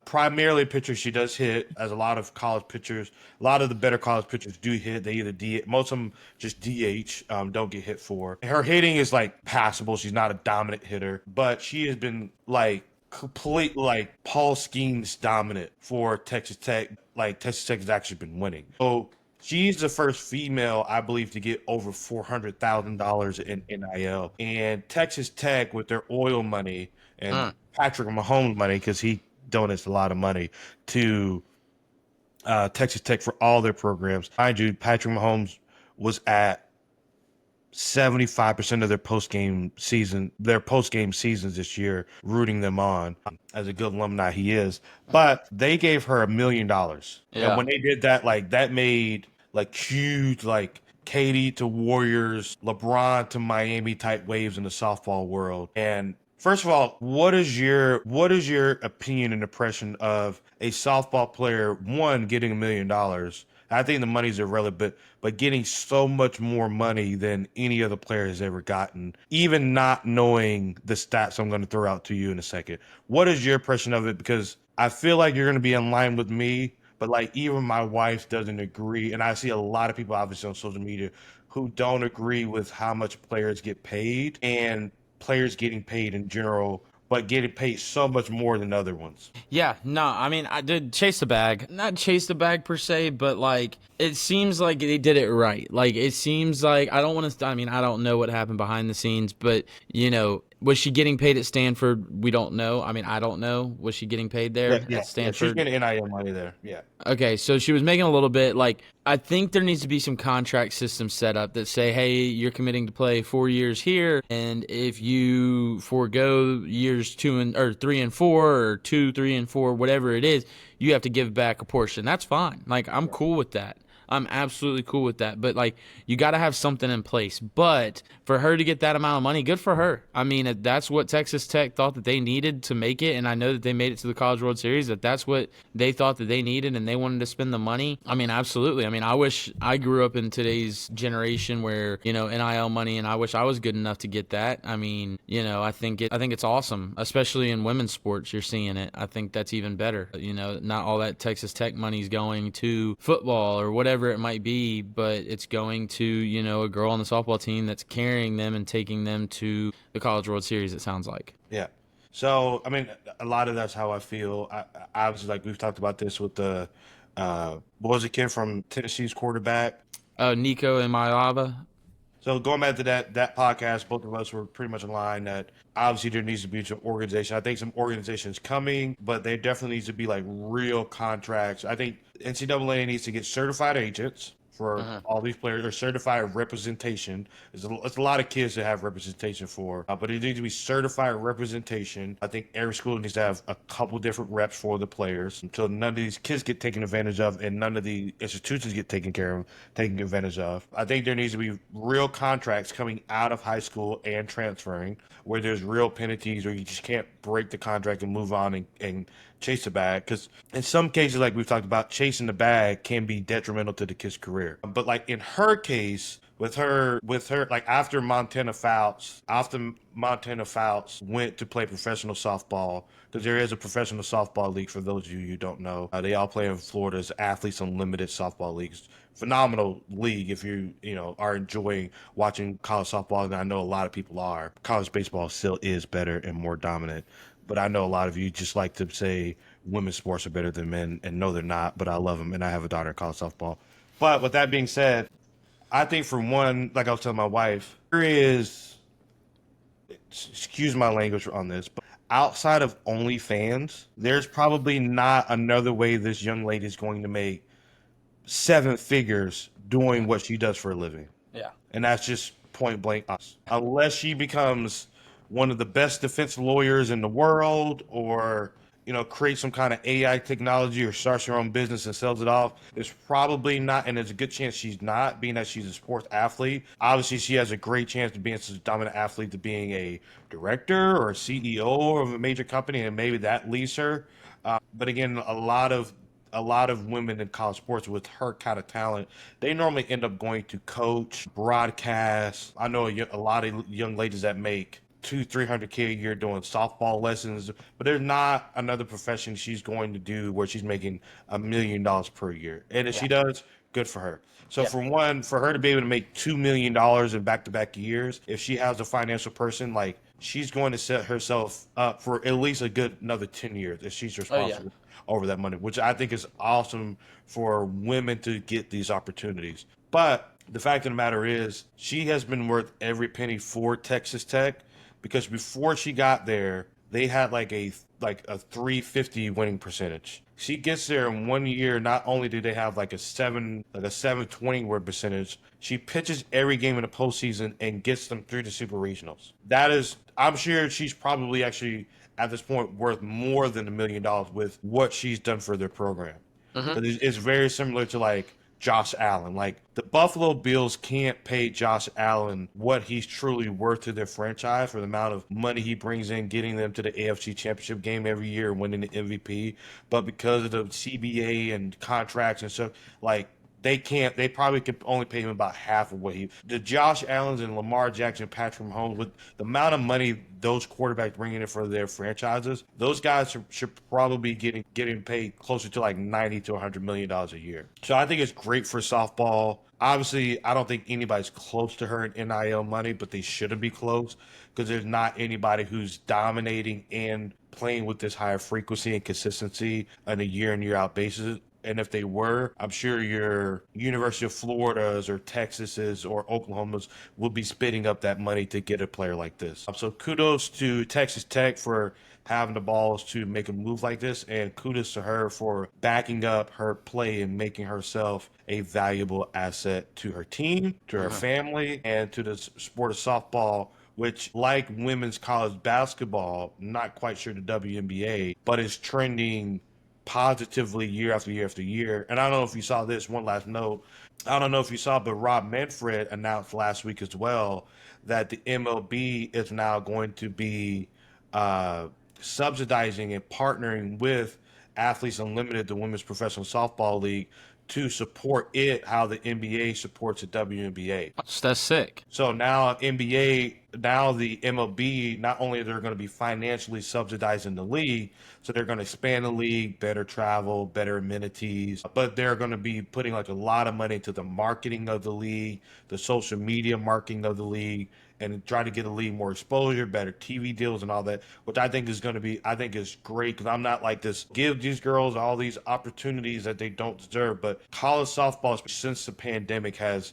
Primarily a pitcher, she does hit, as a lot of college pitchers. A lot of the better college pitchers do hit. They either DH, most of them just DH, don't get hit for. Her hitting is like passable. She's not a dominant hitter, but she has been like complete like Paul Skeens dominant for Texas Tech. Like Texas Tech has actually been winning. So she's the first female, I believe, to get over $400,000 in NIL. And Texas Tech, with their oil money and Patrick Mahomes money, because he donates a lot of money to Texas Tech for all their programs. Mind you, Patrick Mahomes was at 75% of their post-game seasons this year, rooting them on. As a good alumni he is. But they gave her $1 million. Yeah. And when they did that, like that made like huge, like Katie to Warriors, LeBron to Miami type waves in the softball world. And first of all, what is your opinion and impression of a softball player, one, getting $1 million? I think the money's irrelevant, but getting so much more money than any other player has ever gotten, even not knowing the stats I'm going to throw out to you in a second. What is your impression of it? Because I feel like you're going to be in line with me, but like even my wife doesn't agree. And I see a lot of people obviously on social media who don't agree with how much players get paid and players getting paid in general, but getting paid so much more than other ones. Yeah, no, I mean, I did chase the bag. Not chase the bag per se, but like, it seems like they did it right. Like, it seems like, I don't know what happened behind the scenes, but, you know, Was she getting paid at Stanford? We don't know. I mean, I don't know. Was she getting paid there Yeah, at yeah, she's Stanford? getting NIL money there. Yeah. Okay, so she was making a little bit. Like, I think there needs to be some contract system set up that say, hey, you're committing to play 4 years here, and if you forego years 3 and 4, or 2, 3, and 4, whatever it is, you have to give back a portion. That's fine. Like, I'm cool with that. I'm absolutely cool with that. But, like, you got to have something in place. But for her to get that amount of money, good for her. I mean, that's what Texas Tech thought that they needed to make it, and I know that they made it to the College World Series, that's what they thought that they needed, and they wanted to spend the money. I mean, absolutely. I mean, I wish I grew up in today's generation where, NIL money, and I wish I was good enough to get that. I mean, I think it's awesome, especially in women's sports. You're seeing it. I think that's even better. Not all that Texas Tech money's going to football or whatever it might be, but it's going to, a girl on the softball team that's carrying them and taking them to the College World Series, it sounds like. Yeah. So, I mean, a lot of that's how I feel. Obviously, like we've talked about this with the, what was the kid from Tennessee's quarterback? Nico and Mailava. So going back to that podcast, both of us were pretty much in line that obviously there needs to be some organization. I think some organization's coming, but there definitely needs to be like real contracts. I think NCAA needs to get certified agents for all these players, or certified representation. It's a lot of kids that have representation for, but it needs to be certified representation. I think every school needs to have a couple different reps for the players until none of these kids get taken advantage of and none of the institutions get taken advantage of. I think there needs to be real contracts coming out of high school and transferring where there's real penalties, or you just can't break the contract and move on and chase the bag, because in some cases, like we've talked about, chasing the bag can be detrimental to the kid's career. But like in her case, with her, like after Montana Fouts went to play professional softball, because there is a professional softball league for those of you who don't know. They all play in Florida's Athletes Unlimited softball leagues. Phenomenal league if you are enjoying watching college softball, and I know a lot of people are. College baseball still is better and more dominant. But I know a lot of you just like to say women's sports are better than men, and no, they're not. But I love them, and I have a daughter in college softball. But with that being said, I think for one, like I was telling my wife, there is, excuse my language on this, but outside of OnlyFans, there's probably not another way this young lady is going to make 7 figures doing what she does for a living. Yeah. And that's just point blank. Unless she becomes one of the best defense lawyers in the world, or create some kind of AI technology, or starts her own business and sells it off. It's probably not, and there's a good chance she's not, being that she's a sports athlete. Obviously, she has a great chance of being such a dominant athlete to being a director or a CEO of a major company, and maybe that leads her. But again, a lot of women in college sports with her kind of talent, they normally end up going to coach, broadcast. I know a lot of young ladies that make $200-300K a year doing softball lessons, but there's not another profession she's going to do where she's making $1 million per year. And if she does, good for her. So for her to be able to make $2 million in back-to-back years, if she has a financial person, like, she's going to set herself up for at least another 10 years if she's responsible over that money, which I think is awesome for women to get these opportunities. But the fact of the matter is, she has been worth every penny for Texas Tech, because before she got there, they had like a 350 winning percentage. She gets there in 1 year. Not only do they have like a 720 win percentage, she pitches every game in the postseason and gets them through the super regionals. That is, I'm sure she's probably actually at this point worth more than $1 million with what she's done for their program. It's very similar to like Josh Allen. Like, the Buffalo Bills can't pay Josh Allen what he's truly worth to their franchise for the amount of money he brings in, getting them to the AFC Championship game every year and winning the MVP. But because of the CBA and contracts and stuff, like, they probably could only pay him about half of what the Josh Allens and Lamar Jackson, Patrick Mahomes, with the amount of money those quarterbacks bring in for their franchises, those guys should probably be getting paid closer to like $90 to $100 million a year. So I think it's great for softball. Obviously, I don't think anybody's close to her in NIL money, but they shouldn't be close, because there's not anybody who's dominating and playing with this higher frequency and consistency on a year in, year out basis And if they were, I'm sure your University of Florida's or Texas's or Oklahoma's will be spitting up that money to get a player like this. So kudos to Texas Tech for having the balls to make a move like this, and kudos to her for backing up her play and making herself a valuable asset to her team, to her family, and to the sport of softball, which, like women's college basketball, not quite sure the WNBA, but is trending positively year after year after year. And I don't know if you saw this, one last note. I don't know if you saw, but Rob Manfred announced last week as well that the MLB is now going to be subsidizing and partnering with Athletes Unlimited, the Women's Professional Softball League, to support it how the NBA supports the WNBA. That's sick. So now NBA, now the MLB, not only they're going to be financially subsidizing the league, so they're going to expand the league, better travel, better amenities, but they're going to be putting like a lot of money into the marketing of the league, the social media marketing of the league, and try to get the league more exposure, better TV deals and all that, which I think is going to be, I think is great, because I'm not like this, give these girls all these opportunities that they don't deserve. But college softball, since the pandemic, has,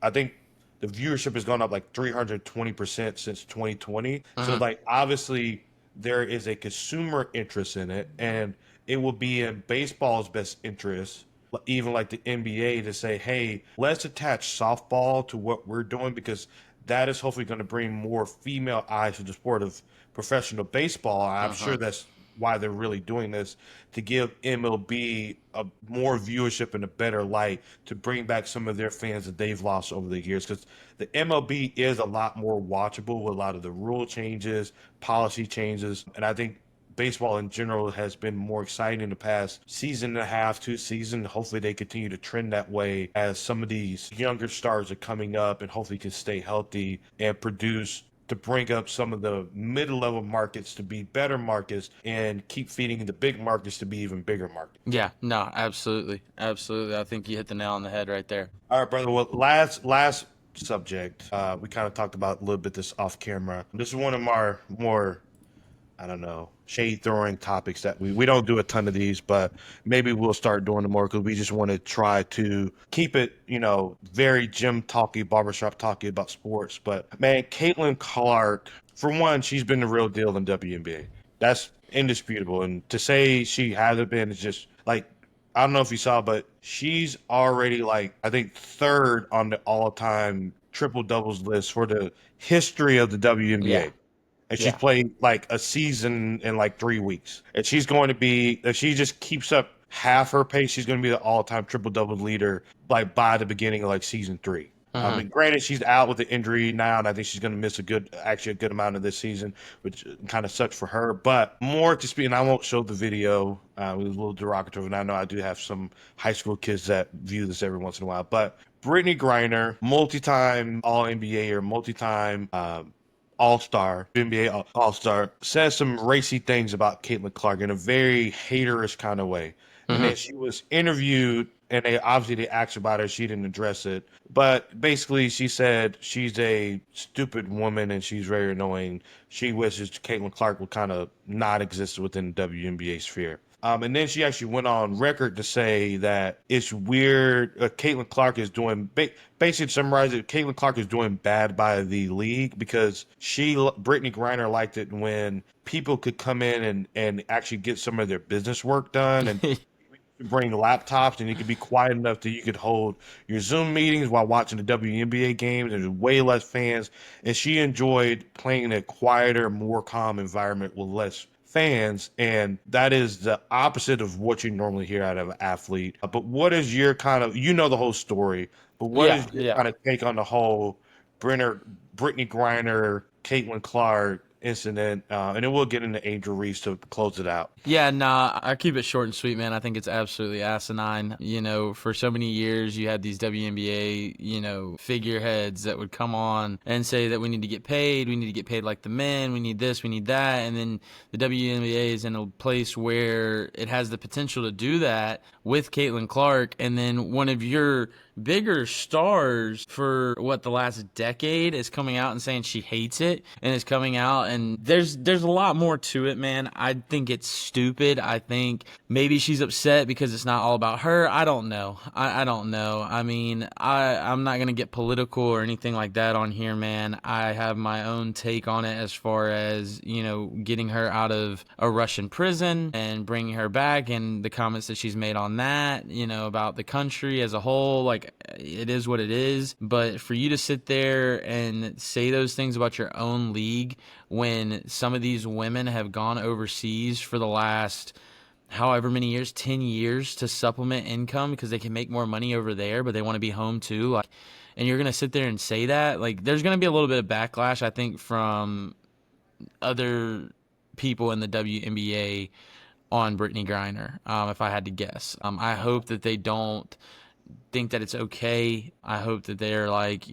I think, the viewership has gone up like 320% since 2020. So like, obviously there is a consumer interest in it, and it will be in baseball's best interest, even like the NBA, to say, hey, let's attach softball to what we're doing, because that is hopefully going to bring more female eyes to the sport of professional baseball. I'm sure that's why they're really doing this, to give MLB a more viewership and a better light, to bring back some of their fans that they've lost over the years. Because the MLB is a lot more watchable with a lot of the rule changes, policy changes, and I think baseball in general has been more exciting in the past season and a half, 2 seasons. Hopefully they continue to trend that way as some of these younger stars are coming up, and hopefully can stay healthy and produce, to bring up some of the mid-level markets to be better markets, and keep feeding the big markets to be even bigger markets. Yeah, no, absolutely. Absolutely. I think you hit the nail on the head right there. All right, brother. Well, last subject, we kind of talked about a little bit this off camera. This is one of our more, I don't know, shade throwing topics that we don't do a ton of these, but maybe we'll start doing them more, because we just want to try to keep it, very gym talky, barbershop talky about sports. But man, Caitlin Clark, for one, she's been the real deal in WNBA. That's indisputable. And to say she hasn't been is just like, I don't know if you saw, but she's already like, I think, third on the all-time triple doubles list for the history of the WNBA. Yeah. And she's played like a season in like 3 weeks. And she's going to be, if she just keeps up half her pace, she's going to be the all-time triple-double leader like by the beginning of like season 3. I mean, granted, she's out with the injury now, and I think she's going to miss a good amount of this season, which kind of sucks for her. But more to speak, and I won't show the video. It was a little derogatory, and I know I do have some high school kids that view this every once in a while. But Brittany Griner, multi-time All-NBA or multi-time All-Star, NBA All-Star, says some racy things about Caitlin Clark in a very haterish kind of way. And then she was interviewed, and they asked about her. She didn't address it. But basically, she said she's a stupid woman and she's very annoying. She wishes Caitlin Clark would kind of not exist within the WNBA sphere. And then she actually went on record to say that it's weird. Caitlin Clark is doing, basically to summarize it, Caitlin Clark is doing bad by the league, because Brittany Griner liked it when people could come in and actually get some of their business work done, and bring laptops, and you could be quiet enough that you could hold your Zoom meetings while watching the WNBA games. There's way less fans, and she enjoyed playing in a quieter, more calm environment with less fans, and that is the opposite of what you normally hear out of an athlete. But what is your kind of, the whole story, but what is your kind of take on the whole Brittany Griner, Caitlin Clark incident, and then we'll get into Angel Reese to close it out. Yeah, nah, I keep it short and sweet, man. I think it's absolutely asinine. For so many years, you had these WNBA, figureheads that would come on and say that we need to get paid like the men, we need this, we need that, and then the WNBA is in a place where it has the potential to do that with Caitlin Clark, and then one of your bigger stars for the last decade is coming out and saying she hates it, and is coming out, and there's a lot more to it, man. I think it's stupid. I think maybe she's upset because it's not all about her. I don't know. I don't know. I mean, I'm not gonna get political or anything like that on here, man. I have my own take on it as far as, getting her out of a Russian prison and bringing her back, and the comments that she's made on that, about the country as a whole. Like, it is what it is. But for you to sit there and say those things about your own league when some of these women have gone overseas for the last however many years, 10 years, to supplement income because they can make more money over there, but they want to be home too, like, and you're going to sit there and say that, like, there's going to be a little bit of backlash, I think, from other people in the WNBA on Brittany Griner, if I had to guess. I hope that they don't think that it's okay. I hope that they're like,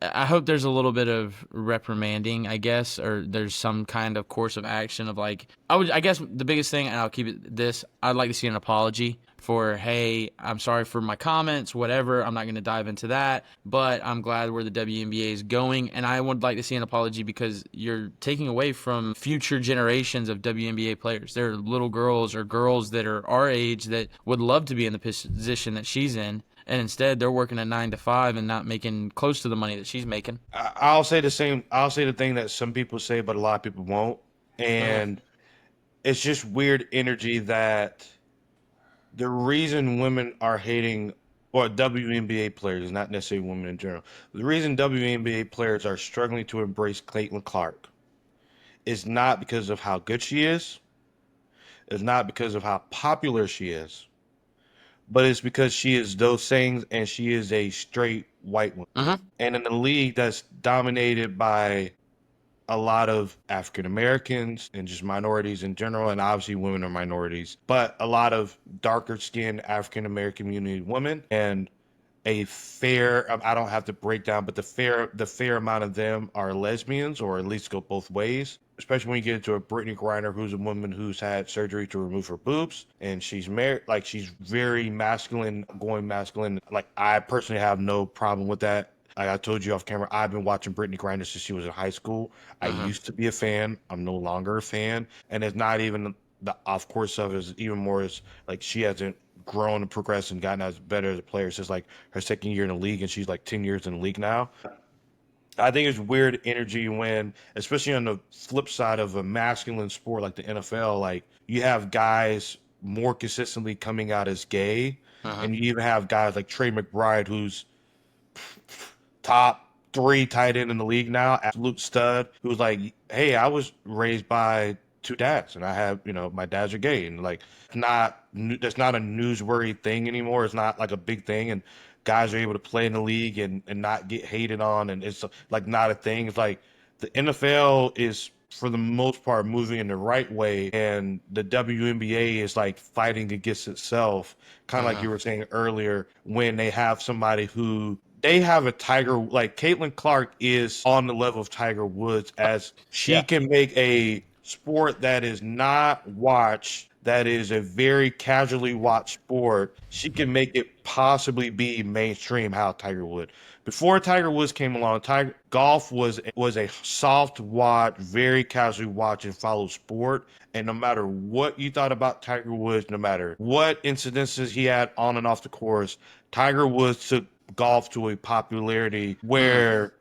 I hope there's a little bit of reprimanding, I guess, or there's some kind of course of action of like, I guess the biggest thing, and I'll keep it this, I'd like to see an apology for, hey, I'm sorry for my comments, whatever. I'm not going to dive into that, but I'm glad where the WNBA is going, and I would like to see an apology because you're taking away from future generations of WNBA players. There are little girls or girls that are our age that would love to be in the position that she's in, and instead they're working a 9 to 5 and not making close to the money that she's making. I'll say the same. I'll say the thing that some people say, but a lot of people won't. And it's just weird energy that the reason women are hating, or WNBA players, not necessarily women in general, the reason WNBA players are struggling to embrace Caitlin Clark is not because of how good she is. It's not because of how popular she is. But it's because she is those things, and she is a straight white woman. And in a league that's dominated by a lot of African Americans and just minorities in general, and obviously women are minorities, but a lot of darker skinned African American community women, and a fair, I don't have to break down, but the fair amount of them are lesbians, or at least go both ways. Especially when you get into a Brittany Griner, who's a woman who's had surgery to remove her boobs, and she's married, like, she's very masculine, going masculine. Like, I personally have no problem with that. Like I told you off camera, I've been watching Brittany Griner since she was in high school. I used to be a fan. I'm no longer a fan. And it's not even the off course stuff, is even more is like she hasn't grown and progressed and gotten as better as a player since like her second year in the league, and she's like 10 years in the league now. I think it's weird energy when, especially on the flip side of a masculine sport like the NFL, like you have guys more consistently coming out as gay, and you even have guys like Trey McBride, who's top 3 tight end in the league now, absolute stud, who's like, hey, I was raised by 2 dads, and I have, my dads are gay, and like, that's not a newsworthy thing anymore. It's not like a big thing, and guys are able to play in the league and not get hated on, and it's like not a thing. It's like the NFL is, for the most part, moving in the right way, and the WNBA is like fighting against itself, kind of like you were saying earlier, when they have somebody who they have a Tiger, like Caitlin Clark is on the level of Tiger Woods, as she can make a sport that is not watched, that is a very casually watched sport, she can make it possibly be mainstream how Tiger would. Before Tiger Woods came along, golf was a soft watch, very casually watch and follow sport. And no matter what you thought about Tiger Woods, no matter what incidences he had on and off the course, Tiger Woods took golf to a popularity where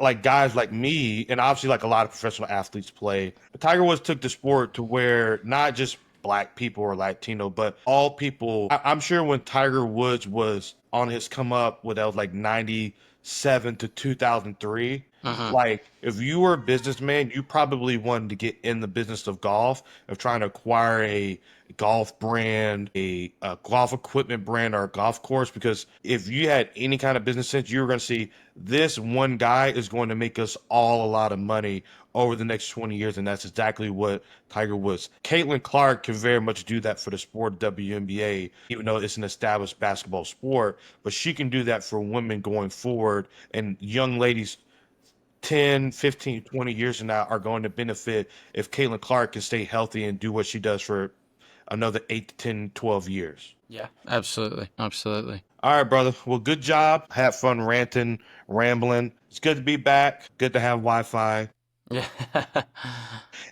like guys like me, and obviously like a lot of professional athletes play, but Tiger Woods took the sport to where not just black people or Latino, but all people. I'm sure when Tiger Woods was on his come up, that was like 97 to 2003, like if you were a businessman, you probably wanted to get in the business of golf, of trying to acquire a golf brand, a golf equipment brand, or a golf course, because if you had any kind of business sense, you were going to see this one guy is going to make us all a lot of money over the next 20 years, and that's exactly what Tiger Woods. Caitlin Clark can very much do that for the sport of WNBA, even though it's an established basketball sport, but she can do that for women going forward, and young ladies 10, 15, 20 years from now are going to benefit if Caitlin Clark can stay healthy and do what she does for another 8 to 10, 12 years. Yeah, absolutely. Absolutely. All right, brother. Well, good job. Had fun ranting, rambling. It's good to be back. Good to have Wi-Fi. Yeah.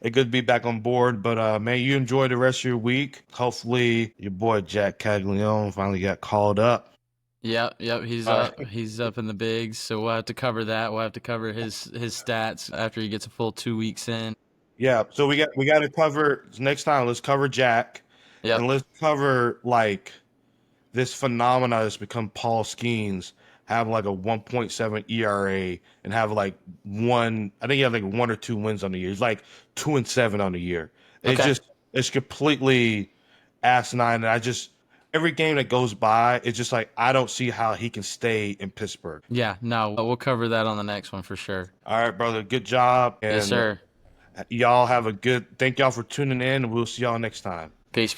It's good to be back on board. But man, you enjoy the rest of your week. Hopefully, your boy Jack Caglione finally got called up. Yep, he's All up. right. He's up in the bigs, so we'll have to cover that. We'll have to cover his stats after he gets a full 2 weeks in. Yeah. So we got to cover next time. Let's cover Jack, and Yep. let's cover like this phenomena that's become Paul Skeens have like a 1.7 ERA and have like I think he had like 1 or 2 wins on the year. He's like 2-7 on the year. Okay. It's completely asinine. And every game that goes by, it's just like, I don't see how he can stay in Pittsburgh. Yeah, no, we'll cover that on the next one for sure. All right, brother. Good job. Yes, And sir. thank y'all for tuning in. And we'll see y'all next time. Peace.